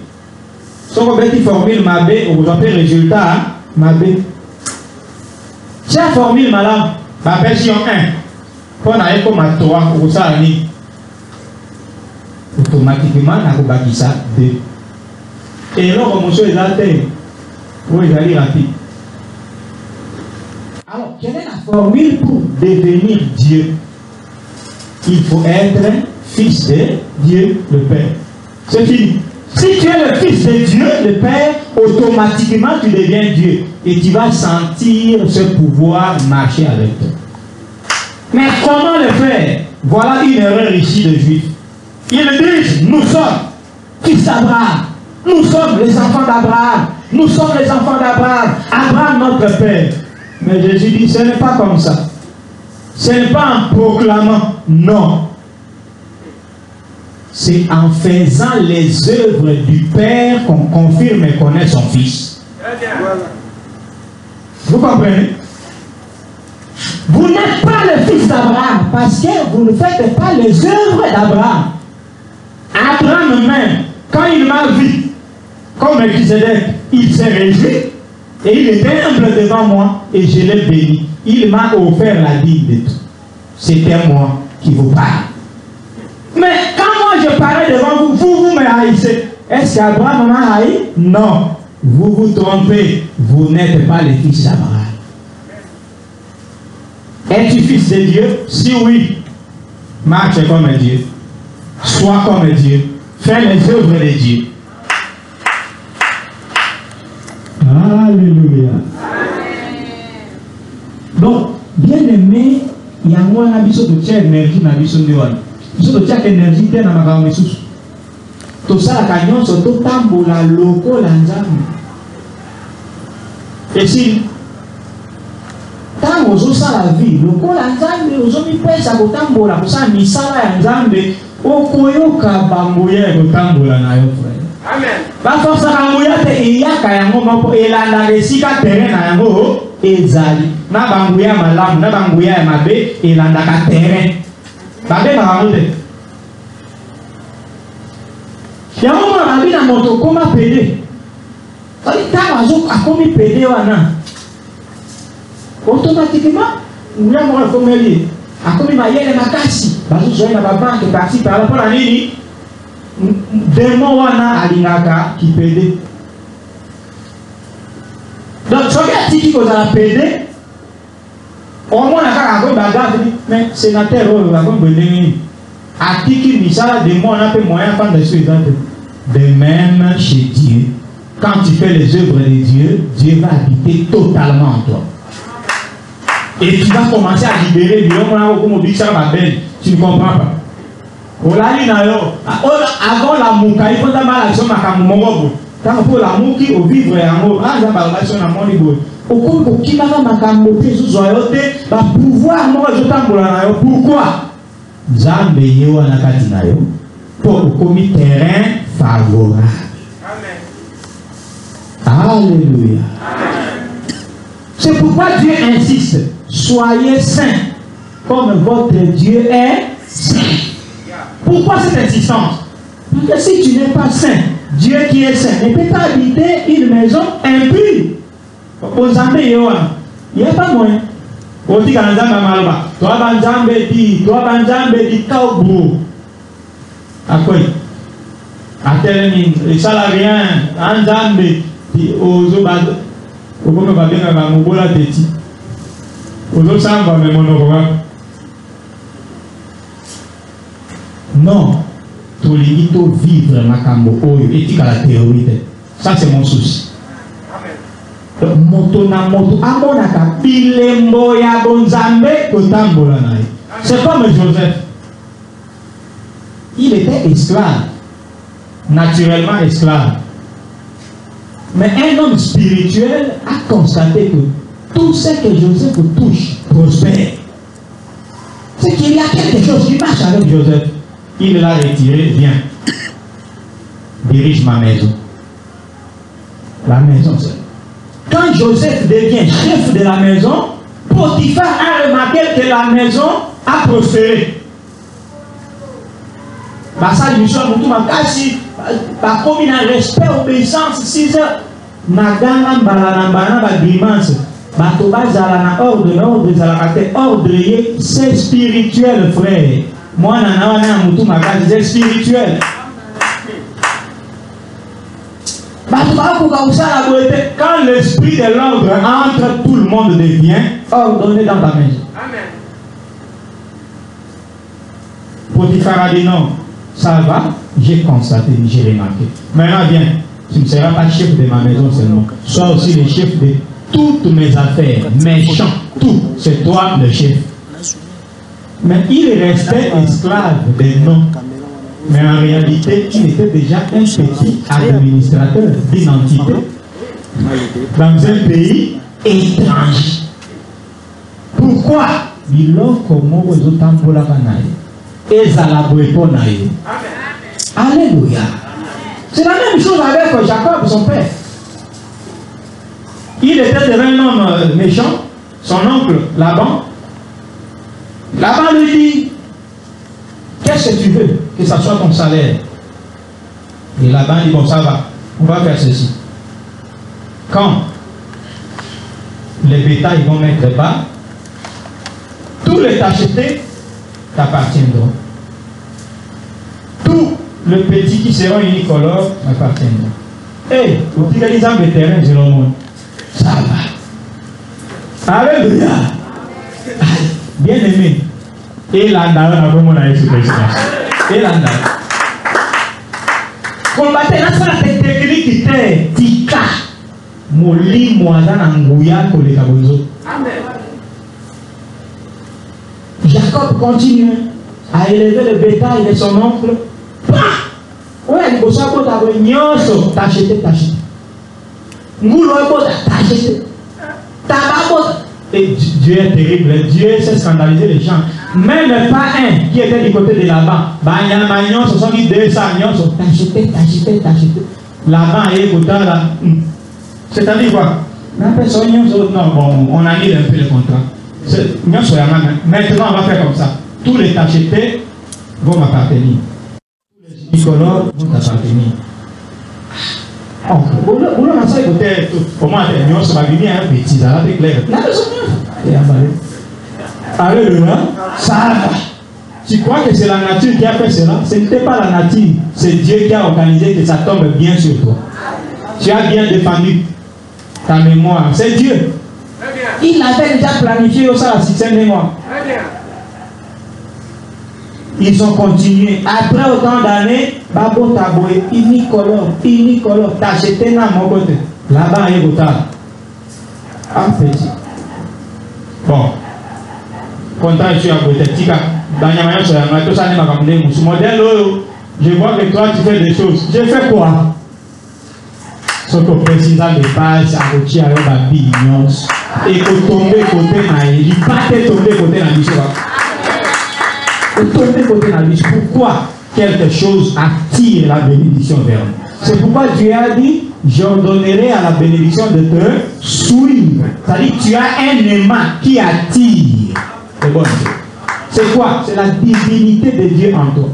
Si on veut une formule Mabé, on vous appelle résultat Mabé. Si la formule madame, la version 1, pour aller comme à 3, ou ça automatiquement, on a ça 2. Et là, on est là, oui, il aller rapide. Alors, quelle est la formule pour devenir Dieu? Il faut être fils de Dieu le Père. C'est fini. Si tu es le fils de Dieu le Père, automatiquement tu deviens Dieu. Et tu vas sentir ce pouvoir marcher avec toi. Mais comment le faire? Voilà une erreur ici de Juifs. Ils disent, nous sommes fils d'Abraham. Nous sommes les enfants d'Abraham. Nous sommes les enfants d'Abraham. Abraham notre Père. Mais Jésus dit, ce n'est pas comme ça. Ce n'est pas en proclamant, non. C'est en faisant les œuvres du Père qu'on confirme et connaît son Fils. Vous comprenez? Vous n'êtes pas le fils d'Abraham parce que vous ne faites pas les œuvres d'Abraham. Abraham même, quand il m'a vu, comme Melchizedek, il s'est réjoui et il était humble devant moi et je l'ai béni. Il m'a offert la dîme de tout. C'était moi qui vous parle. Mais quand moi je parlais devant vous, vous me haïssez. Est-ce qu'Abraham m'a haï? Non. Vous vous trompez. Vous n'êtes pas les fils d'Abraham. Es-tu fils de Dieu? Si oui, marche comme Dieu. Sois comme Dieu. Fais les œuvres de Dieu. Alléluia. Donc, bien aimé, il y a un abisso de tchèque énergie dans l'abisso de Wan. Biso de tchèque énergie bien dans ma gamme sous. Tout ça la cagnon sur tout tambour la loco l'anzam. Et si tant aux ça la vie, loco l'anzam, aux hommes pèsent à tambour la pour ça misala l'anzam au koyo kabamboye au tambour la nayo frère. Amen. Ba força kamboya te iya kayango mapo elanda lesika terrain na yango ezali. Na bambuya malamu, na bambuya mabe elanda ka terrain. Babe baramote. Yango marabi na moto koma pede. Sali tabazo akomi pede wana. Automatiquement, nous avons comme lui. Akomi mayele makasi. Bazo zoe na babanke parti par rapport à nini. Demo wana alingaka qui pede. Donc soki atiki kozala pede. Au moins la kaka bagarre mais sénateur va comme venir. Atiki misala de moi on a peu moyen quand de suite. De même chez Dieu, quand tu fais les œuvres de Dieu, Dieu va habiter totalement en toi. Et tu vas commencer à libérer du homme comme on dit ça va belle. Tu ne comprends pas. Avant la mouka, il faut d'abord l'action makamumogo. Tant pour la mouki, au vivre et en haut, ah, la relation à mon niveau. Au cours qui m'a makamoté sous zoyote, va pouvoir moi je t'en pourquoi? Zambe yo anakatina yo pour commis terrain favorable. Amen. Alléluia. C'est pourquoi Dieu insiste, soyez saints comme votre Dieu est saint. Pourquoi cette insistance? Parce que si tu n'es pas saint, Dieu qui est saint ne peut pas habiter une maison impure. Aux Zambé, il n'y a pas moyen. On dit qu'en Zambé, Malba, toi, Banzambé dit, Kaobrou. À quoi? À tel mine, les salariés, en Zambé, aux Zobad, au bout de la bien, à Moubola Teti. Aux autres, ça va, mais mon non, tu limite au vivre Makambo, et tu as la théorie. Ça, c'est mon souci. C'est comme Joseph. Il était esclave, naturellement esclave. Mais un homme spirituel a constaté que tout ce que Joseph touche prospère. C'est qu'il y a quelque chose qui marche avec Joseph. Il l'a retiré, viens, dirige ma maison. La maison, c'est. Quand Joseph devient chef de la maison, Potiphar a remarqué que la maison a prospéré. Ça lui soit tout ma casse, comme il a respect, obéissance, 6 heures. Nagana balanambana bagrimance, batoba zalana ordre zalakate ordre, c'est spirituel, frère. Moi nana mutu ma casse, c'est spirituel. Quand l'esprit de l'ordre entre, tout le monde devient ordonné dans ta maison. Amen. Potiphar a dit non, ça va, j'ai constaté, j'ai remarqué. Maintenant viens, tu ne seras pas chef de ma maison seulement, sois aussi le chef de toutes mes affaires, mes champs, tout, c'est toi le chef. Mais il restait esclave des noms. Mais en réalité, il était déjà un petit administrateur d'une entité dans un pays étranger. Pourquoi? Il a comme aux autres et Alléluia. C'est la même chose avec Jacob, son père. Il était devenu un homme méchant. Son oncle, Laban. Laban lui dit, qu'est-ce que tu veux? Que ça soit ton salaire. Et Laban dit, bon, ça va, on va faire ceci. Quand les bétails vont mettre bas, tous les tachetés t'appartiendront. Tous les petits qui seront unicolores t'appartiendront. Et, au petit exemple de terrain, je le montre. Ça va. Alléluia. Bien aimé. Et là, on a vraiment la expérience. Et là, combattre la technique qui était tika. Moli moazana ngouya kole kabozo. Amen. Jacob continue à élever le bétail de son oncle. Ouais, il faut savoir que tu as acheté. Ngoulo t'acheté. Et Dieu est terrible. Dieu s'est scandalisé les gens. Même pas un qui était du côté de Laban. Ce sont dit 200 t'acheter. Laban est écouté là. C'est-à-dire quoi? Non, bon, on annule un peu le contrat. Maintenant, on va faire comme ça. Tous les tachetés vont m'appartenir. Tous les unicolores vont t'appartenir. Alléluia. Ça va. Tu crois que c'est la nature qui a fait cela? Ce n'était pas la nature. C'est Dieu qui a organisé que ça tombe bien sur toi. Tu as bien défendu ta mémoire. C'est Dieu. Il avait déjà planifié ça à 6 mémoire. Ils ont continué. Après autant d'années, Babo Taboé, unicolore, t'as acheté dans mon côté. Là-bas, il y a un petit. Bon. Contrat, je suis à côté. Modèle, je vois que toi tu fais des choses. Je fais quoi? Ce que le président de base a retiré à l'obabillon et que tomber côté naïf, il pas tomber côté naïf. Tomber côté naïf. Pourquoi quelque chose attire la bénédiction vers nous? C'est pourquoi Dieu a dit, j'ordonnerai à la bénédiction de te suivre. C'est-à-dire que tu as un aimant qui attire. C'est bon. C'est quoi? C'est la divinité de Dieu en toi.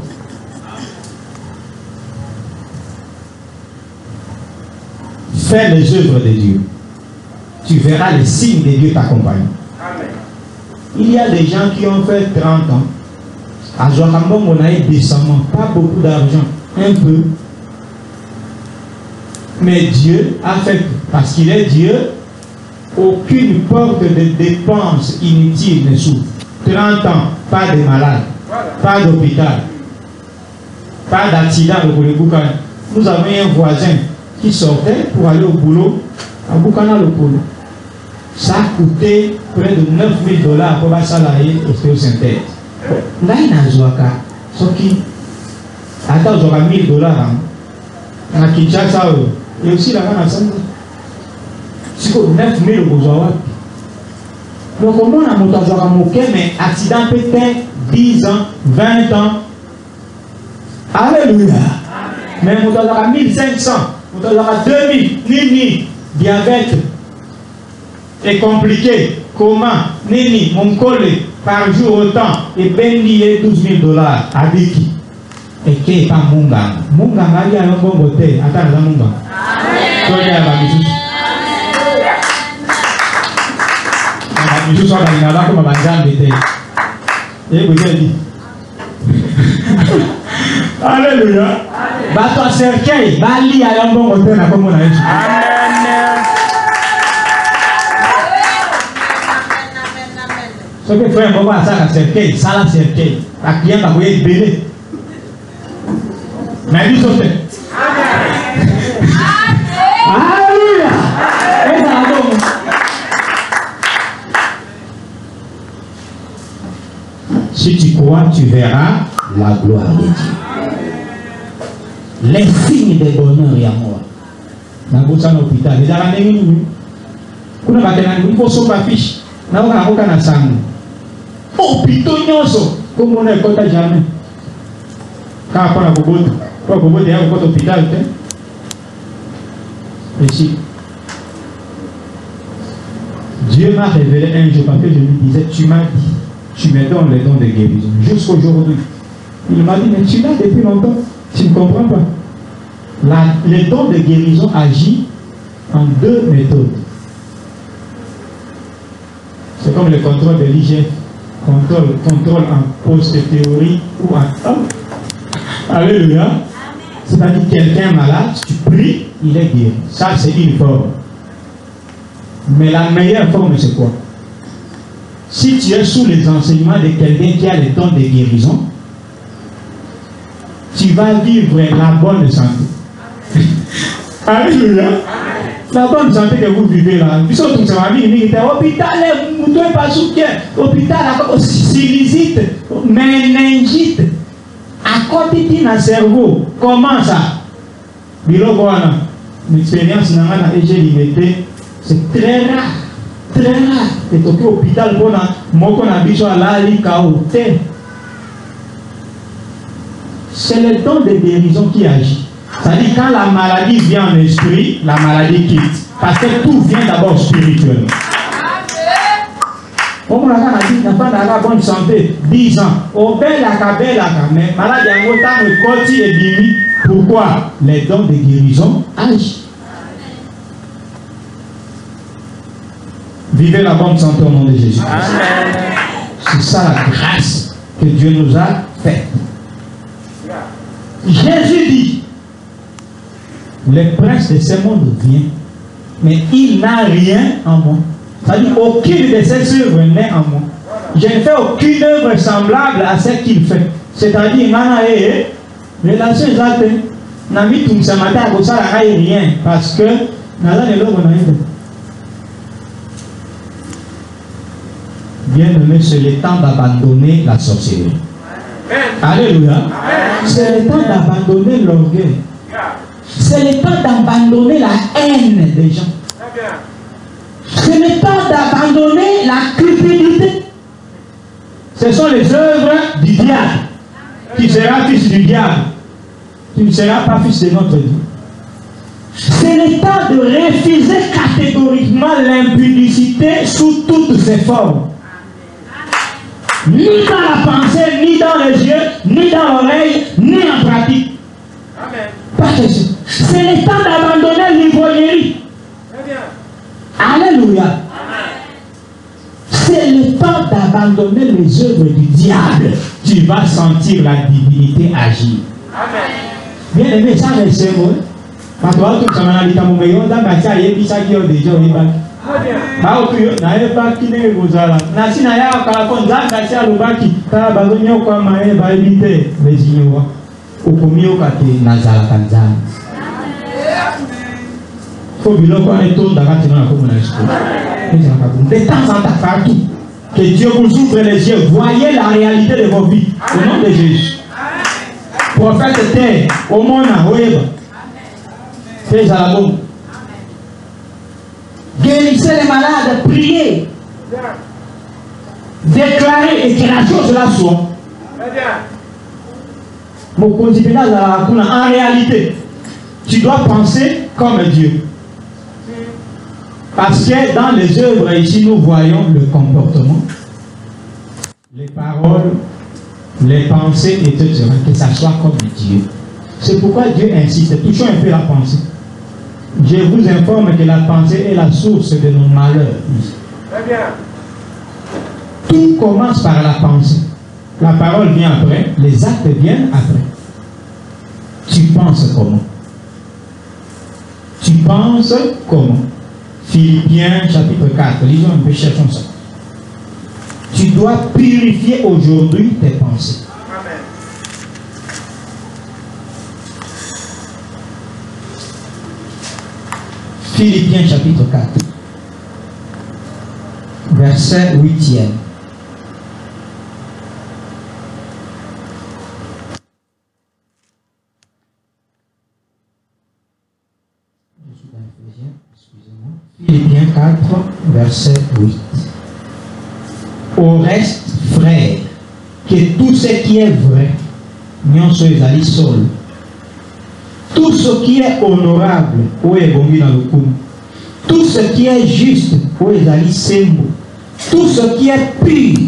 Fais les œuvres de Dieu. Tu verras les signes de Dieu t'accompagnent. Il y a des gens qui ont fait 30 ans. À Joachambon, on a eu décemment, pas beaucoup d'argent, un peu. Mais Dieu a fait, parce qu'il est Dieu, aucune porte de dépenses inutiles ne s'ouvre. 30 ans, pas de malade, pas d'hôpital, pas d'accident au Bouléboukan. Nous avons un voisin qui sortait pour aller au boulot à Boukana le Polo. Ça a coûté près de 9 000 $ pour la salarié au synthèse. Là, il y a un Zouaka, ce qui attend 1 000 $. À Kinshasa, et aussi là-bas, dans c'est 9 000 $. Donc, comment on a monté à moqué, mais accident peut-être 10 ans, 20 ans. Alléluia. Mais on a 1500, on a 2000, nini, diabète est compliqué. Comment? Nini, mon collègue, par jour autant, et ben lié 12 000 $ à Biki. Et qui est pas Munga. Munga, il y a un bon côté. Attends, la Munga. Amen. Jésus soit dans la comme un d'été. Et vous dit. Alléluia. Bah toi cercueil, bah li à un bon côté là comme on a dit. Amen. Ce que frère bon ça la cercueil, ça la cercueil. La client va vous belé. Mais lui sauté. Amen. Alléluia. Et ça va donc. Si tu crois, tu verras la gloire de Dieu. Les signes de bonheur et amour. Dans l'hôpital, les arabes, il faut sauver la fiche. Nous avons un sang. Hôpital, comme on est content jamais. Quand on a beaucoup de hôpital, ici. Dieu m'a révélé un jour parce que je lui disais, tu m'as dit. Tu me donnes les dons de guérison. Jusqu'aujourd'hui. Il m'a dit, mais tu l'as depuis longtemps. Tu ne comprends pas. Les dons de guérison agissent en 2 méthodes. C'est comme le contrôle de l'hygiène. Contrôle en post-théorie ou en... Alléluia. C'est-à-dire quelqu'un malade, tu pries, il est guéri. Ça, c'est une forme. Mais la meilleure forme, c'est quoi? Si tu es sous les enseignements de quelqu'un qui a les dons de guérison, tu vas vivre la bonne santé. Alléluia. La bonne santé que vous vivez là. Puis surtout, c'est ma vie, il était hôpital, vous ne pouvez pas soutenir. Hôpital, sinusite, méningite. À côté de cerveau. Comment ça? L'expérience n'a pas été limitée. C'est très rare. Très rare. Et donc, l'hôpital, c'est le don de guérison qui agit. C'est-à-dire quand la maladie vient en esprit, la maladie quitte. Parce que tout vient d'abord spirituellement. Comme on a dit, n'a pas de la bonne santé, 10 ans. Au bel mais malade en autant de côté et demi. Pourquoi? Les dons de guérison agissent. Vivez la bonne santé au nom de Jésus. C'est ça la grâce que Dieu nous a faite. Jésus dit, le prince de ce monde vient, mais il n'a rien en moi. C'est-à-dire aucune de ses œuvres n'est en moi. Je ne fais aucune œuvre semblable à ce qu'il fait. C'est-à-dire, relation exacte. Nami tout ce matin à ça rien parce que bien aimé, c'est le temps d'abandonner la sorcellerie. Alléluia. C'est le temps d'abandonner l'orgueil. C'est le temps d'abandonner la haine des gens. C'est le temps d'abandonner la cupidité. Ce sont les œuvres du diable. Tu seras fils du diable. Tu ne seras pas fils de notre Dieu. C'est le temps de refuser catégoriquement l'impudicité sous toutes ses formes. Ni dans la pensée, ni dans les yeux, ni dans l'oreille, ni en pratique. Pas question. C'est le temps d'abandonner l'ivrognerie. Alléluia. C'est le temps d'abandonner les œuvres du diable. Tu vas sentir la divinité agir. Bien aimé, ça c'est ce mot. Quand tu vas tout ça, tu vas te dire que tu vas te dire que tu vas te dire que tu vas de temps en temps partout. Que Dieu vous ouvre les yeux. Voyez la réalité de vos vies. Au nom de Jésus. Prophète terre, au monde, fais à la bombe. Guérissez les malades, priez. Déclarez et que la chose là soit. En réalité, tu dois penser comme Dieu. Parce que dans les œuvres ici, nous voyons le comportement, les paroles, les pensées, etc. Que ça soit comme Dieu. C'est pourquoi Dieu insiste. Touchons un peu la pensée. Je vous informe que la pensée est la source de nos malheurs. Très bien. Tout commence par la pensée. La parole vient après, les actes viennent après. Tu penses comment? Tu penses comment? Philippiens chapitre 4, lisons un peu, cherchons ça. Tu dois purifier aujourd'hui tes pensées. Amen. Philippiens chapitre 4, verset 8e. Philippiens 4, verset 8. Au reste, frères, que tout ce qui est vrai, n'y soyez allés seuls. Tout ce qui est honorable, tout ce qui est juste, tout ce qui est pur,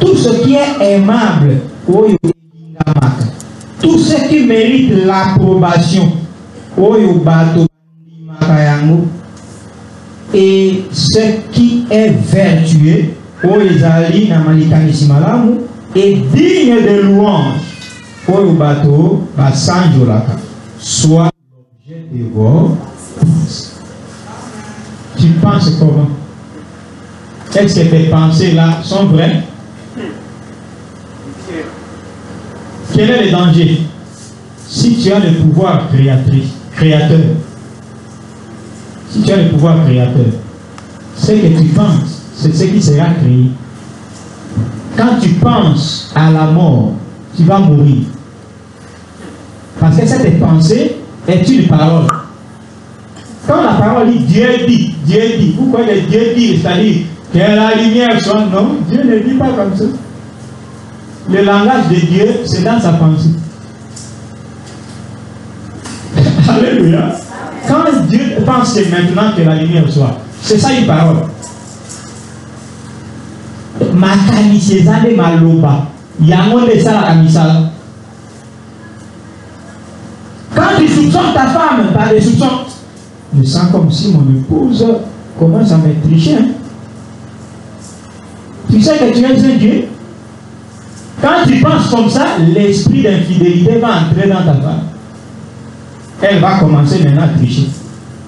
tout ce qui est aimable, tout ce qui mérite l'approbation, et ce qui est vertueux, et digne de louange, soit l'objet de vos pensées. Tu penses comment? Est-ce que tes pensées là sont vraies? Quel est le danger? Si tu as le pouvoir créateur, si tu as le pouvoir créateur, ce que tu penses, c'est ce qui sera créé. Quand tu penses à la mort, tu vas mourir. Parce que cette pensée est une parole. Quand la parole dit Dieu dit, vous croyez que Dieu dit, c'est-à-dire que la lumière soit, non, Dieu ne dit pas comme ça. Le langage de Dieu, c'est dans sa pensée. Alléluia. Quand Dieu pense que maintenant que la lumière soit, c'est ça une parole. Makanisezane maloba. Yamonde ça la kamisala. Quand tu soupçonnes ta femme par des soupçons, je sens comme si mon épouse commence à me tricher. Hein? Tu sais que tu es un Dieu. Quand tu penses comme ça, l'esprit d'infidélité va entrer dans ta femme. Elle va commencer maintenant à tricher.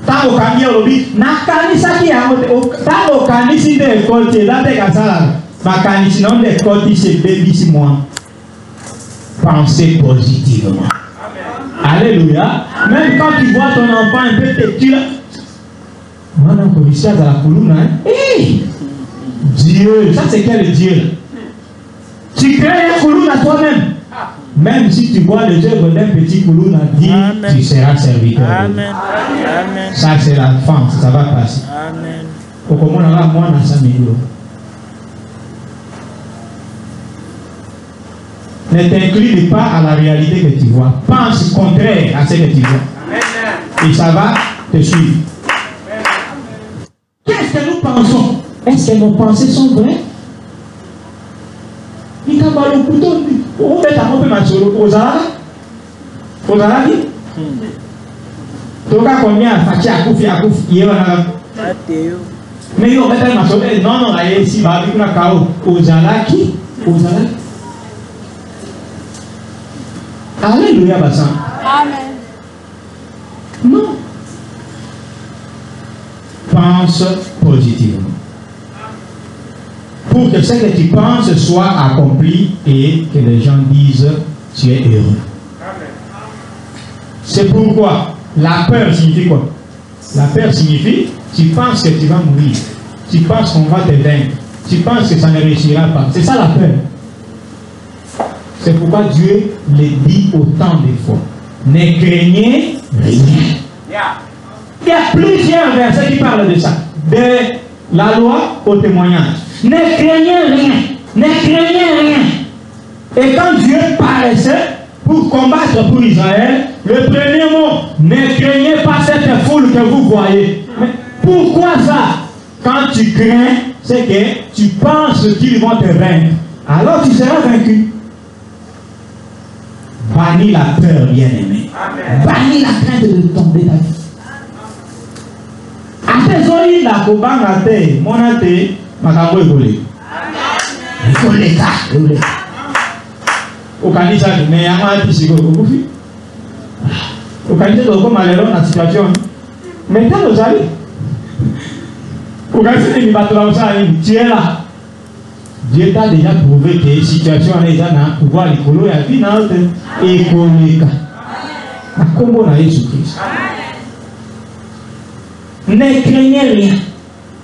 Tant au camion, on dit, Nakani qui a tant au cani si des côtés, là des gazales, Makani sinon des côtés, c'est baby, c'est moi. Pensez positivement. Alléluia. Même quand tu vois ton enfant un peu têtu là, moi non, policier à la colonne, hein. Hey! Dieu, ça c'est quel Dieu? Tu crées un Kouloun à toi-même. Même si tu vois les œuvres d'un petit Kouloun, dit, tu seras serviteur. Amen. Amen. Ça, c'est la fin, ça va passer. Amen. Comment on a moi dans 5 minutes. Ne t'incline pas à la réalité que tu vois. Pense contraire à ce que tu vois. Et ça va te suivre. Qu'est-ce que nous pensons? Est-ce que nos pensées sont vraies? Il y a pas le couteau. On fait un peu ma solo. Aux Arabes? Donc, combien Fati a Koufi, il y a un. Mais on met ma solo. Non, non, là, ici, il va avec la Kao. Aux Arabes qui? Aux Arabes? Alléluia, Bassan. Amen. Non. Pense positivement. Pour que ce que tu penses soit accompli et que les gens disent tu es heureux. C'est pourquoi la peur signifie quoi? La peur signifie tu penses que tu vas mourir. Tu penses qu'on va te vaincre. Tu penses que ça ne réussira pas. C'est ça la peur. C'est pourquoi Dieu le dit autant de fois. Ne craignez rien. Il y a plusieurs versets qui parlent de ça. De la loi au témoignage. Ne craignez rien. Ne craignez rien. Et quand Dieu paraissait pour combattre pour Israël, le premier mot, ne craignez pas cette foule que vous voyez. Mais pourquoi ça? Quand tu crains, c'est que tu penses qu'ils vont te vaincre. Alors tu seras vaincu. Bannis la peur, bien-aimé. Bannis la crainte de tomber ta vie. Atezoi la kobanga te, monate, makambo ekole. Ekole ka, ekole. Okanisa mais yama tisiko okufi. Okanisa ko malero na situation. Mais tant aux allez. Okanisa ni batula osali, tu es là. Dieu t'a déjà prouvé que la situation est là, pouvoir l'écolo et la vie économique. Comment on a Jésus-Christ? Ne craignez rien.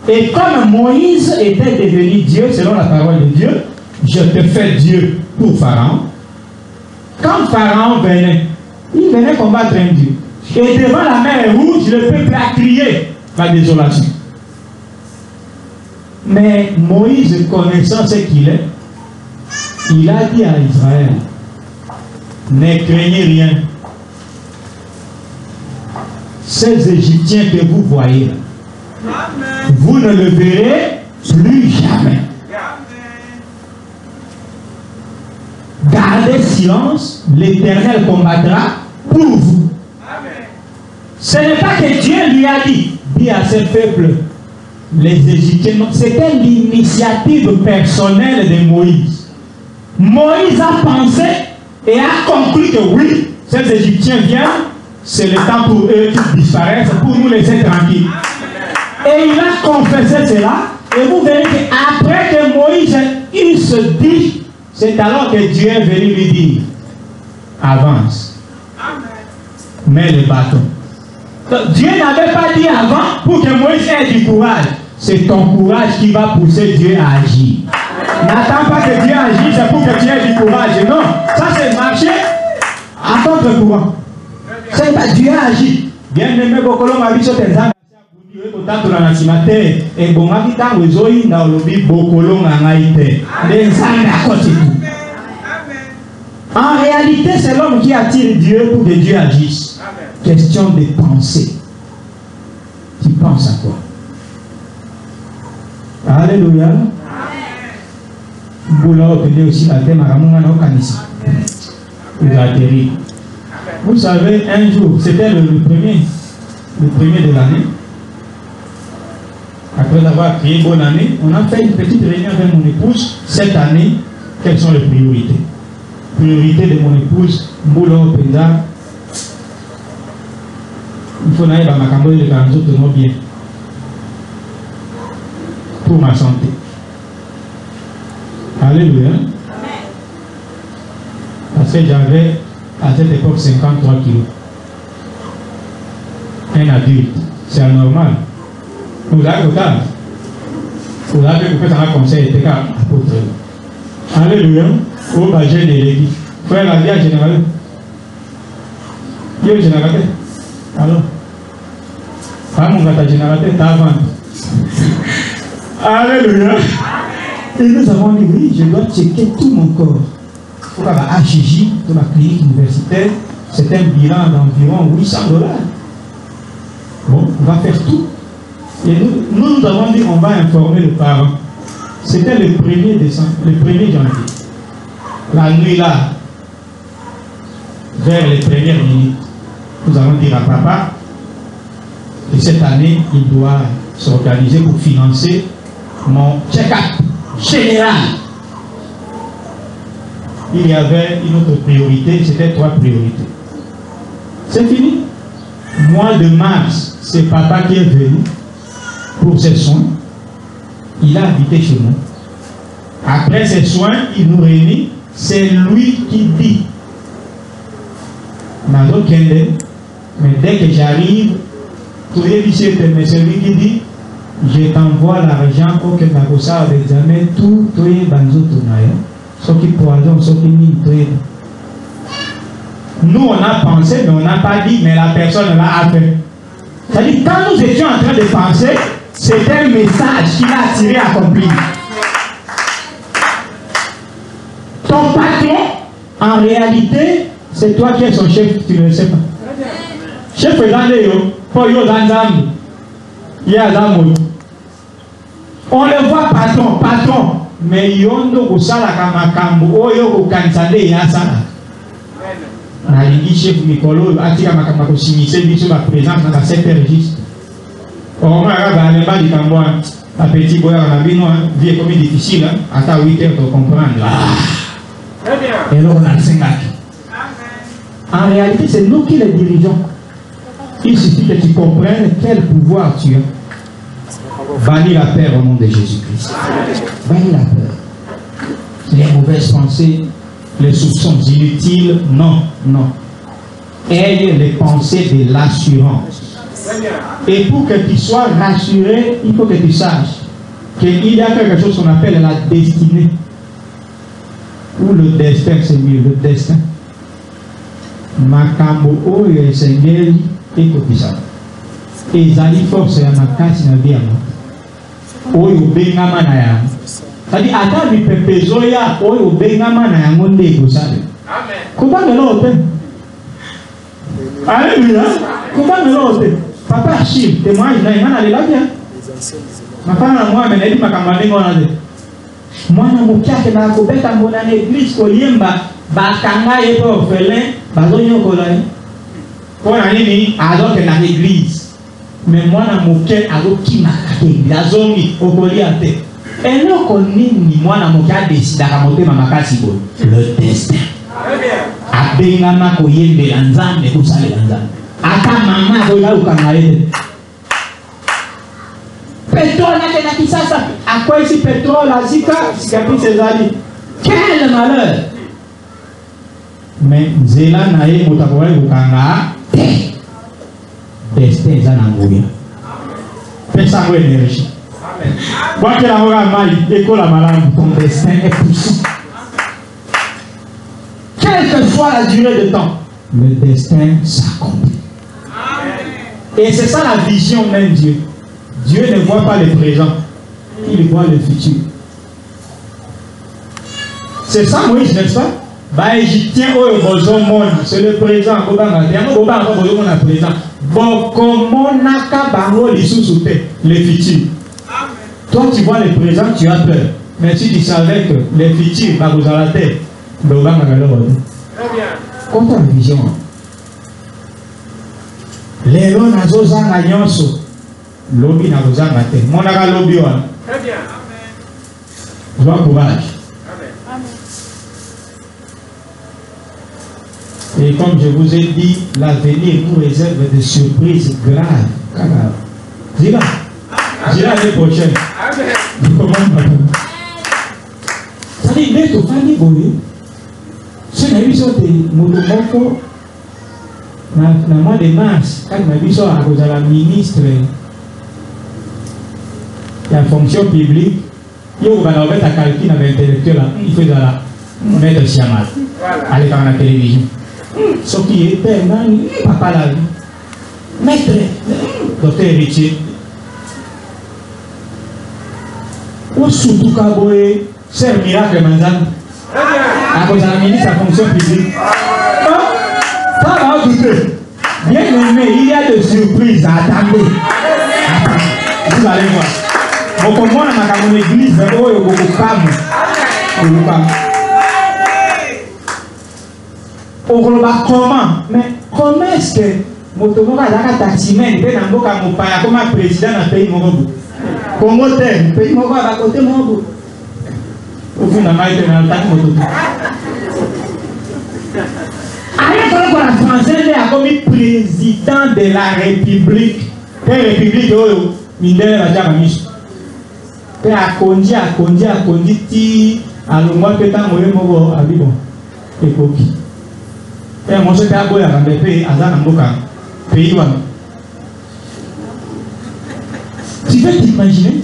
Et comme Moïse était devenu Dieu, selon la parole de Dieu, je te fais Dieu pour Pharaon. Quand Pharaon venait, il venait combattre un Dieu. Et devant la mer rouge, le peuple a crié la désolation. Mais Moïse, connaissant ce qu'il est, il a dit à Israël, ne craignez rien. Ces Égyptiens que vous voyez, vous ne le verrez plus jamais. Gardez silence, l'Éternel combattra pour vous. Ce n'est pas que Dieu lui a dit à ce peuple, les Égyptiens, c'était l'initiative personnelle de Moïse. Moïse a pensé et a conclu que oui, ces Égyptiens viennent, c'est le temps pour eux qu'ils disparaissent, pour nous laisser tranquilles. Et il a confessé cela, et vous verrez qu'après que Moïse il se dit, c'est alors que Dieu est venu lui dire, avance, mets le bâton. Donc, Dieu n'avait pas dit avant pour que Moïse ait du courage. C'est ton courage qui va pousser Dieu à agir. N'attends pas que Dieu agisse, c'est pour que tu aies du courage. Non, ça c'est marcher à contre-courant. C'est pas Dieu agi. Bien aimé, Bokolo m'a dit sur tes âmes. Autant dans la cimetière, et bon, ma vie dans le zoï, dans le bi Bokolo m'a été. Les âmes à côté. En réalité, c'est l'homme qui attire Dieu pour que Dieu agisse. Question de penser. Tu penses à quoi? Alléluia. Vous l'avez aussi la thème à Ramon Kanisi. Vous atterri. Vous savez, un jour, c'était le premier de l'année. Après avoir crié bonne année, on a fait une petite réunion avec mon épouse. Cette année, quelles sont les priorités? Priorité de mon épouse, Mboulo Penda. Il faut n'aller dans ma campagne de Kanzo de nos biens. Pour ma santé. Alléluia. Parce que j'avais à cette époque 53 kilos. Un adulte. C'est anormal. Vous avez total. Vous avez coupé dans un conseil, était apôtre. Alléluia. Oh, bah, j'ai l'église. Frère, la vie générale. Qui est générateur? Alors, ah, mon gars, générateur, t'as avant. Alléluia. Et nous avons dit, oui, je dois checker tout mon corps. Il faut qu'à la HJ, de la clinique universitaire, c'est un bilan d'environ $800. Bon, on va faire tout. Et nous avons dit, on va informer le parent. C'était le 1er décembre, le 1er janvier. La nuit là, vers les premières minutes, nous allons dire à papa que cette année, il doit s'organiser pour financer mon check-up général. Il y avait une autre priorité, c'était 3 priorités. C'est fini. Mois de mars, c'est papa qui est venu pour ses soins. Il a habité chez nous. Après ses soins, il nous réunit. C'est lui qui dit. Mais dès que j'arrive, mais c'est lui qui dit, je t'envoie l'argent pour que tu as l'examen, tout, tu es banzo tonaï. Ce qui poison, ce qui mine, tu es. Nous, on a pensé, mais on n'a pas dit, mais la personne l'a fait. C'est-à-dire, quand nous étions en train de penser, c'était un message qui l'a attiré à accomplir. Ton patron, en réalité, c'est toi qui es son chef, tu ne le sais pas. Chef on le voit patron, mais yondo kusala kama kambo oyo kukansade yasala. Na lingi chef Mikolo atika makamba kusimise biso ba présence na 7h juste. On va aller bas du Cambois, la petite boya na bino vie comme difficile, à 8h pour comprendre. Très bien. Et là on a le 5. En réalité, c'est nous qui les dirigeons. Il suffit que tu comprennes quel pouvoir tu as. Bannis la peur au nom de Jésus-Christ. Bannis la peur. Les mauvaises pensées, les soupçons inutiles, non, non. Aie les pensées de l'assurance. Et pour que tu sois rassuré, il faut que tu saches qu'il y a quelque chose qu'on appelle la destinée. Ou le destin, c'est mieux, le destin. Makambo oyo esengeli ekopisa ezali force ya makasi na vie ya moto oyo obengama na yango c'est-à-dire ata mipepezo ya oyo obengama na yango nde ekosala kobangela oyo te alléluia kobangela oyo te papa Achille témoignage na nga nalela bien mafana na mwa amenayebi makambo ndenge wana te mwana moke akendaka kobeta mbona na église koyemba bakanga ye mpe orphelin bazonyokola ye mpo na nini azokenda l'église mais mwana moke azokimaka te église azongi okolia te eloko nini mwana moke adesidaka motema makasi boye le destin abengama koyembela nzambe kosalela nzambe ata mama akoyalukanga ye te pétrole nakenda kisasa akwesi pétrole azika sikapisi ezali quel malheur. Mais nzela na ye moto akoki kokanga te destin eza na nguya pesa yango énergie bwakela yango ya mai ekola malamu ton destin est puissant quelle que soit la durée de temps le destin s'accomplit et c'est ça la vision même Dieu. Dieu ne voit pas le présent, il voit le futur. C'est ça Moïse, n'est-ce pas? Bah, Égyptien, c'est le présent. Le futur. Toi, tu vois le présent, tu as peur. Mais si tu savais que le futur va vous arrêter, très bien. Comme ta vision. Les lois n'azozanga nyonso. Lobby n'azozanga te. Monaka lobby wana. Très bien. Joie courage. Et comme je vous ai dit, l'avenir nous réserve des surprises graves. Dis-la. Dis-la l'année prochaine. Ça dit, mais tu fais des boulets. Si on a vu ça, dans le mois de mars, quand on a vu ça à cause de la ministre de la fonction publique, Yo, on va ta calcul avec intellectuel, il faut là, on est aussi à mal. Allez dans la télévision. Ce qui est père, papa là, maître, docteur héritier. Ou surtout Kaboé, c'est un miracle, madame. À cause de la ministre, sa fonction publique. Ça va douter. Bien aimé, il y a des surprises à attendre. Vous allez voir. Bon, comme moi, dans mon église, il y a beaucoup de femmes. Comment? Mais comment est-ce que mon taximan peut n'avoir qu'un mot comme un président d'un pays morobo? Comment est-ce pays morobo à côté morobo? Au fond, on a été dans le temps de alors que la Française est comme président de la République. Quelle République Mindele va dire à Michel. Puis à Kondi, ti, à l'ombre que t'as moyen mobo à vivre. Et coquille. Et moi je t'ai aboué à la pays à Zanamboka, pays ouan. Tu peux t'imaginer?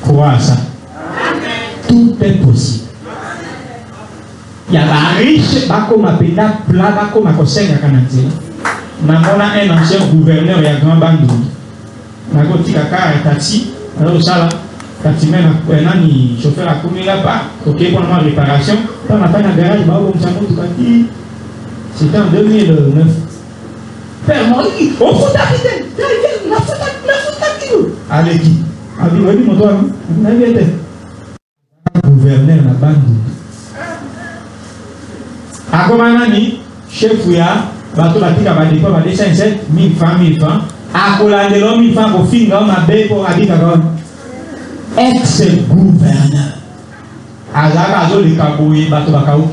Crois à ça. Tout est possible. Il y a la riche, comme appela plat, comme à conseil à Canadien. Namona un ancien gouverneur et un grand bandou. Nagoti kaka et taxi, alors ça là, taxi mène un chauffeur à courir là-bas, ok pour la réparation. Quand on a fait un garage, c'était en 2009. Père moi, on fout ta vitesse, la fout ta kilo. Allez qui? Allez, oui, mon toit, on a été. Gouverneur la bandou. A Gomanani, chef Ouya, bateau la tika va déposer 500 000 francs, 1000 francs. A Colandelo, 1000 francs pour finir, on a payé pour Adikagon. Ex-gouverneur. A Zagazo, le Kaboué, bateau Bakaou.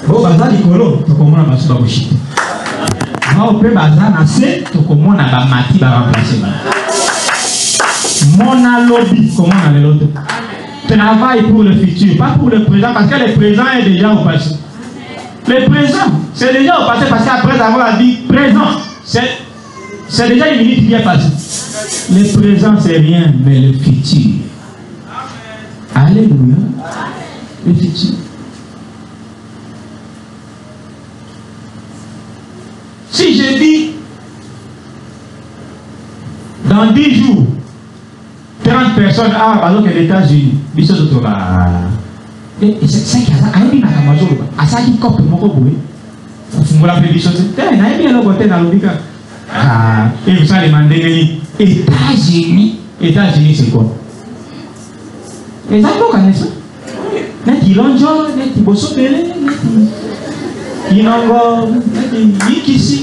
Bon, Baza Nicolo, tu comprends ma subabushite. Moi, au peu Baza, nassé, tu comprends ma mati va remplacer. Mon lobby, comment on a l'autre? Travail pour le futur, pas pour le présent, parce que le présent est déjà au passé. Le présent, c'est déjà au passé, parce qu'après avoir dit présent, c'est déjà une minute qui est passée. Le présent, c'est rien, mais le futur. Alléluia. Le futur. Si je dis, dans 10 jours, 30 personnes à les États-Unis, et c'est ça qui a été à ça qui copie mon robot. Vous l'avez dit, et vous allez demander États-Unis. États-Unis, c'est quoi? Les Allemands connaissent ça. N'est-ce pas Londres, n'est-ce pas Bossopélé, n'est-ce pas Yikisi.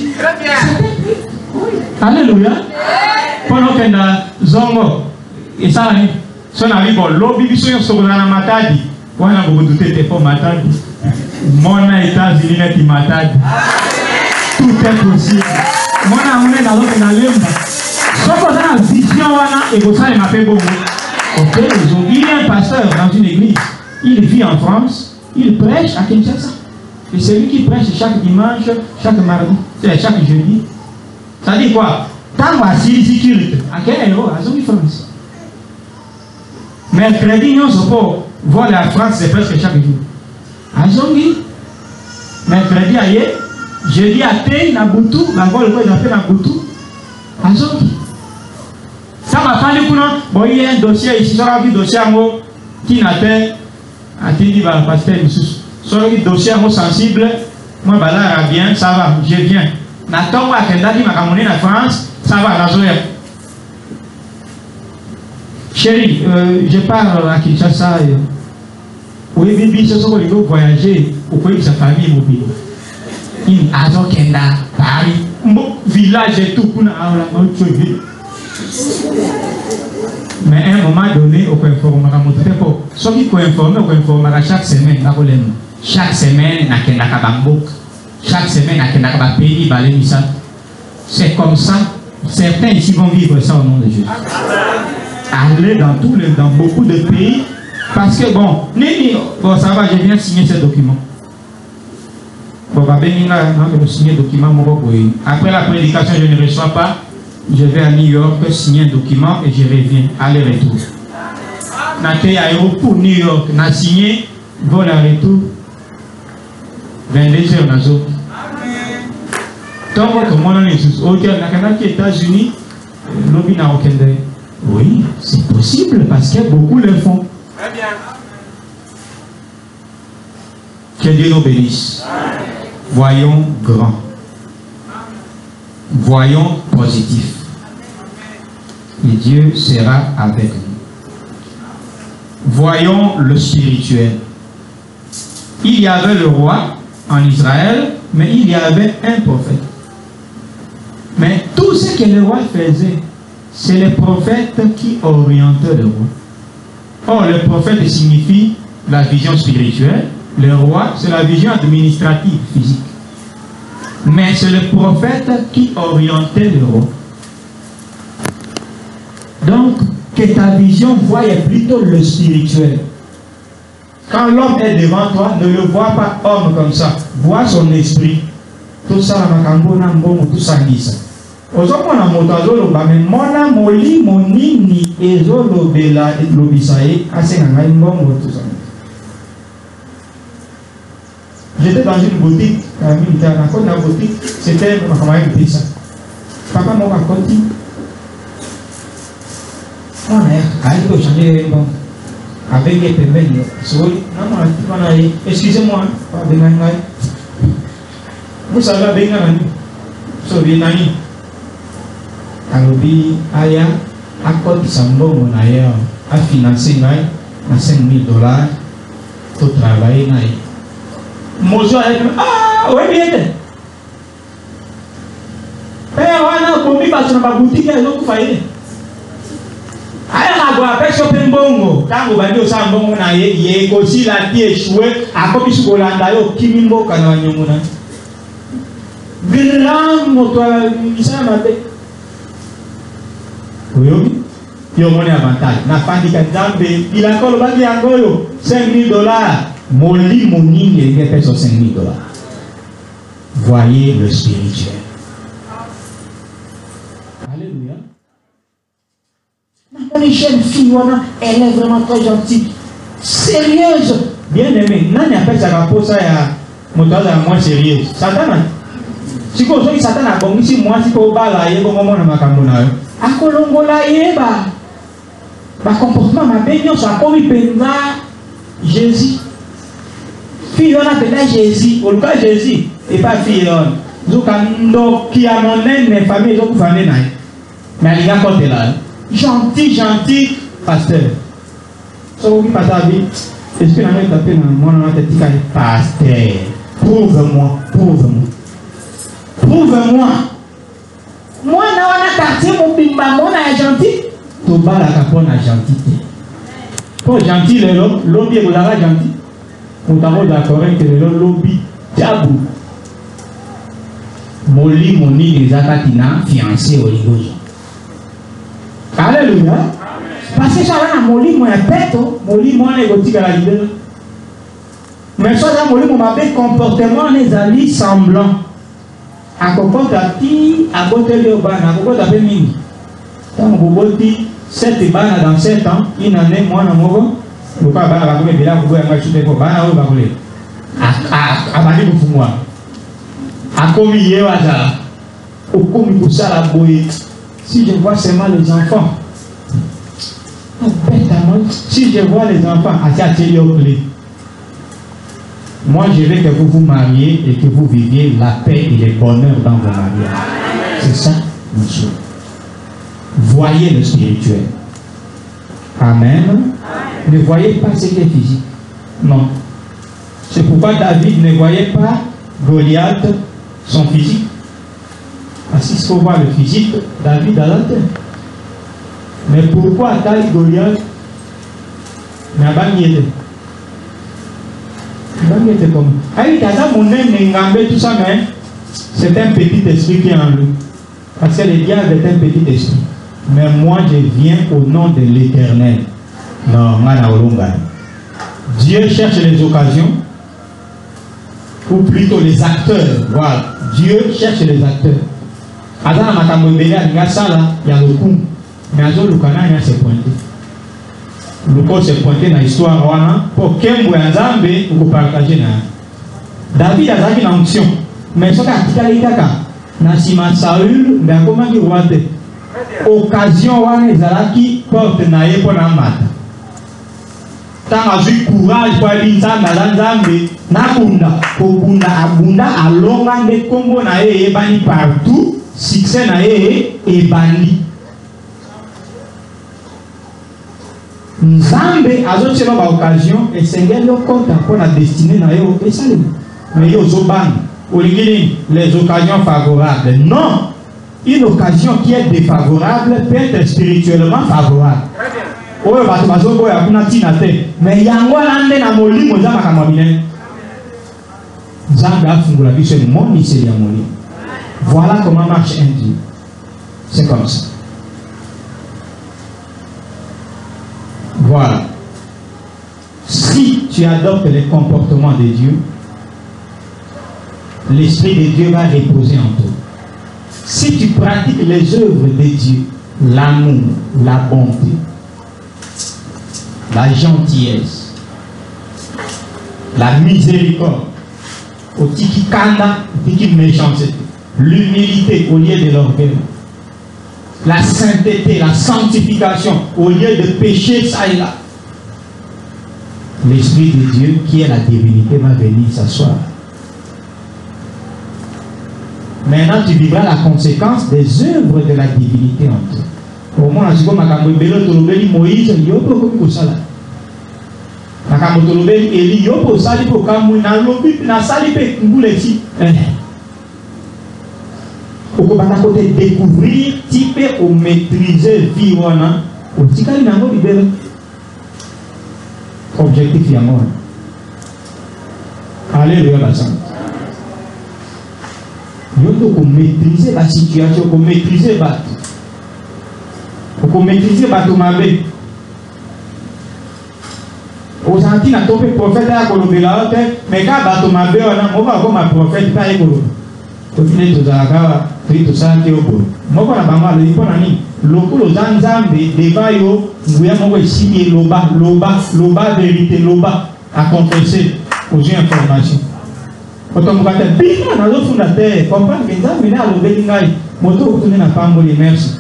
Alléluia. Pendant que dans Zongo, et ça, son ami, bon, l'obéi sur la matadi. On a beaucoup de têtes pour matadi. Mon États-Unis n'est pas matadi. Tout est possible. Mon amour est dans l'autre dans l'emba. Sauf qu'on a la vision, et vous savez, m'a fait beaucoup. Ok, il y a un pasteur dans une église. Il vit en France. Il prêche à Kinshasa. Et c'est lui qui prêche chaque dimanche, chaque mardi, chaque jeudi. Ça dit quoi? Tant que si sécurité, à quel héros? À Zone France. Mercredi, nous sommes voir la France, c'est presque chaque jour. À Zongi, mercredi, ailleurs, jeudi à Té, Nabutu, la voie le quoi j'appelle Nabutu, à Zongi. Ça m'a fallu bon, il y a un dossier ici, sur un dossier à moi, qui n'a pas, à Tindi, va passer sur un dossier à moi sensible, moi, là, bien, ça va, je viens. N'attends pas qu'elle a dit, ma monnaie en France, ça va, la Zoé. Chérie, je parle à Kinshasa. Oui, Bibi, ce sont les gars voyager au pays de sa famille mobile. Il a Kenda, Paris, village et tout, pour mais à un moment donné, on peut informer à mon temps. Ce qui peut informer, on peut informer chaque semaine. Chaque semaine, on a Kabambok. Chaque semaine, on a un pays, c'est comme ça. Certains ici vont vivre ça au nom de Jésus. Aller dans beaucoup de pays, parce que bon, ça va, je viens signer ce document. Bon, je vais signer le document. Après la prédication, je ne reçois pas. je vais à New York signer un document et je reviens, aller-retour. Naté aéroport New York, n'a signé, vol aller-retour, 22 heures dans l'autre. Donc, comment on est tous? Ok, on est aux États-Unis, l'objet n'a aucun délai. Oui, c'est possible parce que beaucoup le font. Très bien. Que Dieu nous bénisse. Voyons grand. Voyons positif. Et Dieu sera avec nous. Voyons le spirituel. Il y avait le roi en Israël, mais il y avait un prophète. Mais tout ce que le roi faisait, c'est le prophète qui orientait le roi. Or, le prophète signifie la vision spirituelle. Le roi, c'est la vision administrative, physique. Mais c'est le prophète qui orientait le roi. Donc, que ta vision voie plutôt le spirituel. Quand l'homme est devant toi, ne le vois pas homme comme ça. Vois son esprit. Tout ça, tout ça, Ozokona motazo ba me mona moli monini ezolo bela lobisae asenga ngai mbongo tout ça. J'étais dans une boutique militaire, dans la boutique, c'était ma camarade qui ça. Papa m'a raconté. On a allé changer bon avec les pembeni. Sorry, non, excusez-moi, pas de ngai. Vous savez bien nani. So bien nani. Alobi aya akoti sambongo na yo a financer ngai na $5,000 to travailler ngai. Mozo a ah ouais bien. Wana komi ba na boutique ya zo kufaile. Aya na gwa pe shopping bongo tango bandi osambongo na ye ko si la ti échoué akobi sukolanda yo kimimbo kana wanyongona. Grand moto isa mate. Oui, il y a un avantage. Na fandika Nzambe, il a encore le bagi angoyo $5,000. Moli moni et il paye $5,000. Voyez le spirituel. Alléluia. La jeune fille, elle est vraiment très gentille, sérieuse, bien aimée. Nani appelle ça rapport ça à motoza moins sérieuse. Satan. Si vous avez Satan a bon ici moi si vous bala et bon moment na makambo na yo. Akolongola yeba ba comportement ma benyo sa komi penza Jésus fille on appelle Jésus au cas Jésus et pas fille on zokando qui a mon nene famille zo kufane na mais il a côté là gentil pasteur so qui passe à vie est-ce que on a tapé dans moi on a dit pasteur prouve-moi moi, na quartier mon bimba mon gentil. To bala kapona gentil. Pour gentil le lobby est là gentil. On t'a d'accord que le lobby diabou. Moli moni les akatina fiancé au ligojo. Alléluia. Parce que ça là moli moi peto, moli moi les gotika la libérer. Mais ça là moli mon mauvais comportement les alliés semblants. A kokota ti a côté de bana a kokota pe mingi tant boboti 7 bana dans 7 ans une année moi na moko le pas bana ba ko bila ko ba chute ko bana o ba ko le a bali ko fumwa a komi ye waza o komi ko sala boye si je vois seulement les enfants si je vois les enfants à tirer au clé. Moi, je veux que vous vous mariez et que vous viviez la paix et le bonheur dans vos mariages. C'est ça, mon souhait. Voyez le spirituel. Amen. Ne voyez pas ce qui est physique. Non. C'est pourquoi David ne voyait pas Goliath, son physique. Parce qu'il faut voir le physique, David à la terre. Mais pourquoi attaque Goliath? Mais à c'est un petit esprit qui est en lui. Parce que le diable est un petit esprit. Mais moi je viens au nom de l'Éternel. Non, Dieu cherche les occasions, ou plutôt les acteurs. Voilà. Dieu cherche les acteurs. Azana makambo ebele alinga sala ya lokumu. Mais azo lukana nya se pointé. Luko se pointé na histoire wana pour kembo ya Nzambe uko partager na. David azaki na onction. Mais soka atikala kaka na sima Saül mais akomaki roi te. Occasion wana ezalaki porte na ye pona mata. Tant azui courage pour aller Nzambe na bunda abunda alonga nde kombo na ye ebani partout succès na ye ebandi. Nzambe azotiela ba occasion esengeli okota mpona destinée na yo esalemi. Mais yo zobana olingi les occasions favorables. Non, une occasion qui est défavorable peut être spirituellement favorable. Oyo bato bazoko ya kuna tina te. Mais yango lande na molimo za makambo bine. Nzambe afungula biso le monde miseli ya molimo. Voilà comment marche un Dieu. C'est comme ça. Voilà. Si tu adoptes les comportements de Dieu, l'Esprit de Dieu va reposer en toi. Si tu pratiques les œuvres de Dieu, l'amour, la bonté, la gentillesse, la miséricorde, au tiki kanda, au tiki méchanceté, l'humilité au lieu de l'orgueil, la sainteté, la sanctification au lieu de pécher ça et là, l'Esprit de Dieu qui est la divinité va venir s'asseoir. Maintenant tu vivras la conséquence des œuvres de la divinité en toi. Au moins, si vous avez Moïse, il y a beaucoup de ça. Il y a beaucoup de ça. Il y a beaucoup de ça. Il y a découvrir, type ou maîtriser vie. Objectif, il alléluia. Il faut maîtriser la situation, il faut maîtriser la il faut maîtriser la tomabé. Aux Antilles, on a tombé prophète à Colobela, mais quand on a tomabé, on va comme un prophète, pas écolo. Au final, tout ça, tout ça, qui est au bout. Moi, on a pas mal de temps, le Zanzambe, devant yo, nous avons ici loba, vérité, loba, à confesser, aux informations. Quand on va dire, bien, on a l'autre fondateur, comprendre que Nzambe est à l'obélingaï, moto, vous tenez la femme, merci.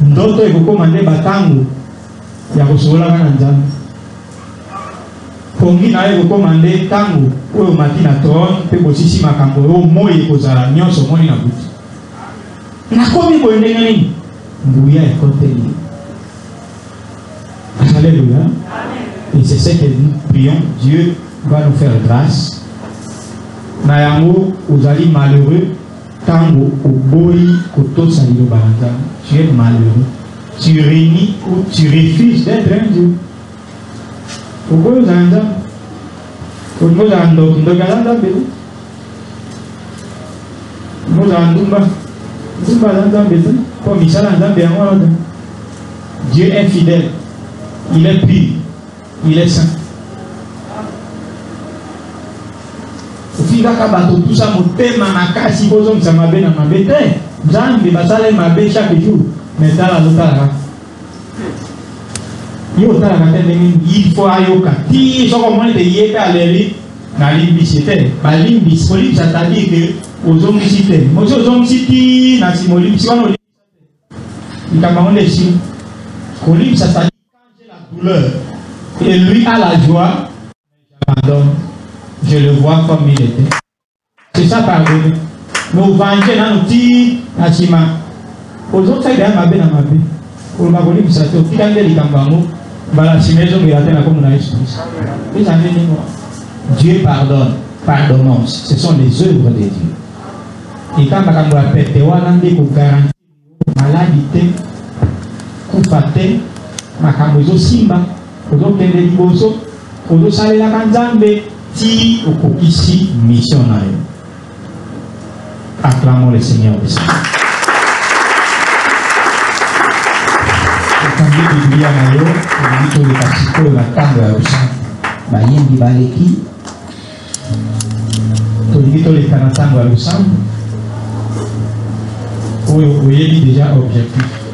D'autres, il faut commander Batango, il y a reçu la Nzambe. Kongi na il faut commander Tango, ou au matin à trône, peut aussi si ma cambo, au moins il faut à la sur mon inabout. Na komi ko ndengani, Bouya est contenu. Alléluia. Et c'est ce que nous prions, Dieu va nous faire grâce. Nayango, vous allez malheureux, tango, au boy, koto salilo baranda. Tu es malheureux. Tu réunis ou tu refuses d'être un Dieu. Pourquoi vous avez un Pourquoi vous avez un Dieu est fidèle, il est pur, il est saint. Tout ça, mon thème, ma si vous avez ma bête, ma bête, Zambi, basale ma bête chaque jour, mais dans la lotara. Il faut ayoka. Si je commence à y aller, na limbisité, ba limbis, polim, ça t'a dit que aux hommes cités. Moi, aux hommes cités, na simolim, si on il t'a demandé si, polim, ça t'a dit quand j'ai la douleur et lui a la joie, j'abandonne. Je le vois comme il était. C'est ça, pardonner. Nous venger dans nos petits bâtiments. Aux autres, ça y est, ma belle, ma belle. Pour ma bonne ça fait aucun des cambango. Voilà, si mes hommes y atteignent comme on a expliqué. Dieu pardonne, pardonnons. Ce sont les œuvres de Dieu. Et quand ma cambo a pété, on a dit qu'on garantit maladie, coupate, ma cambo simba, aux autres des liboso, aux autres salés la canzambe. Si au ici missionnaire. Acclamons le Seigneur de ça. Quand Dieu dit à Mayo, il dit que les participants la table au sang. Bayembi baleki. Il dit que les canatangos au sang. Vous voyez déjà objectif.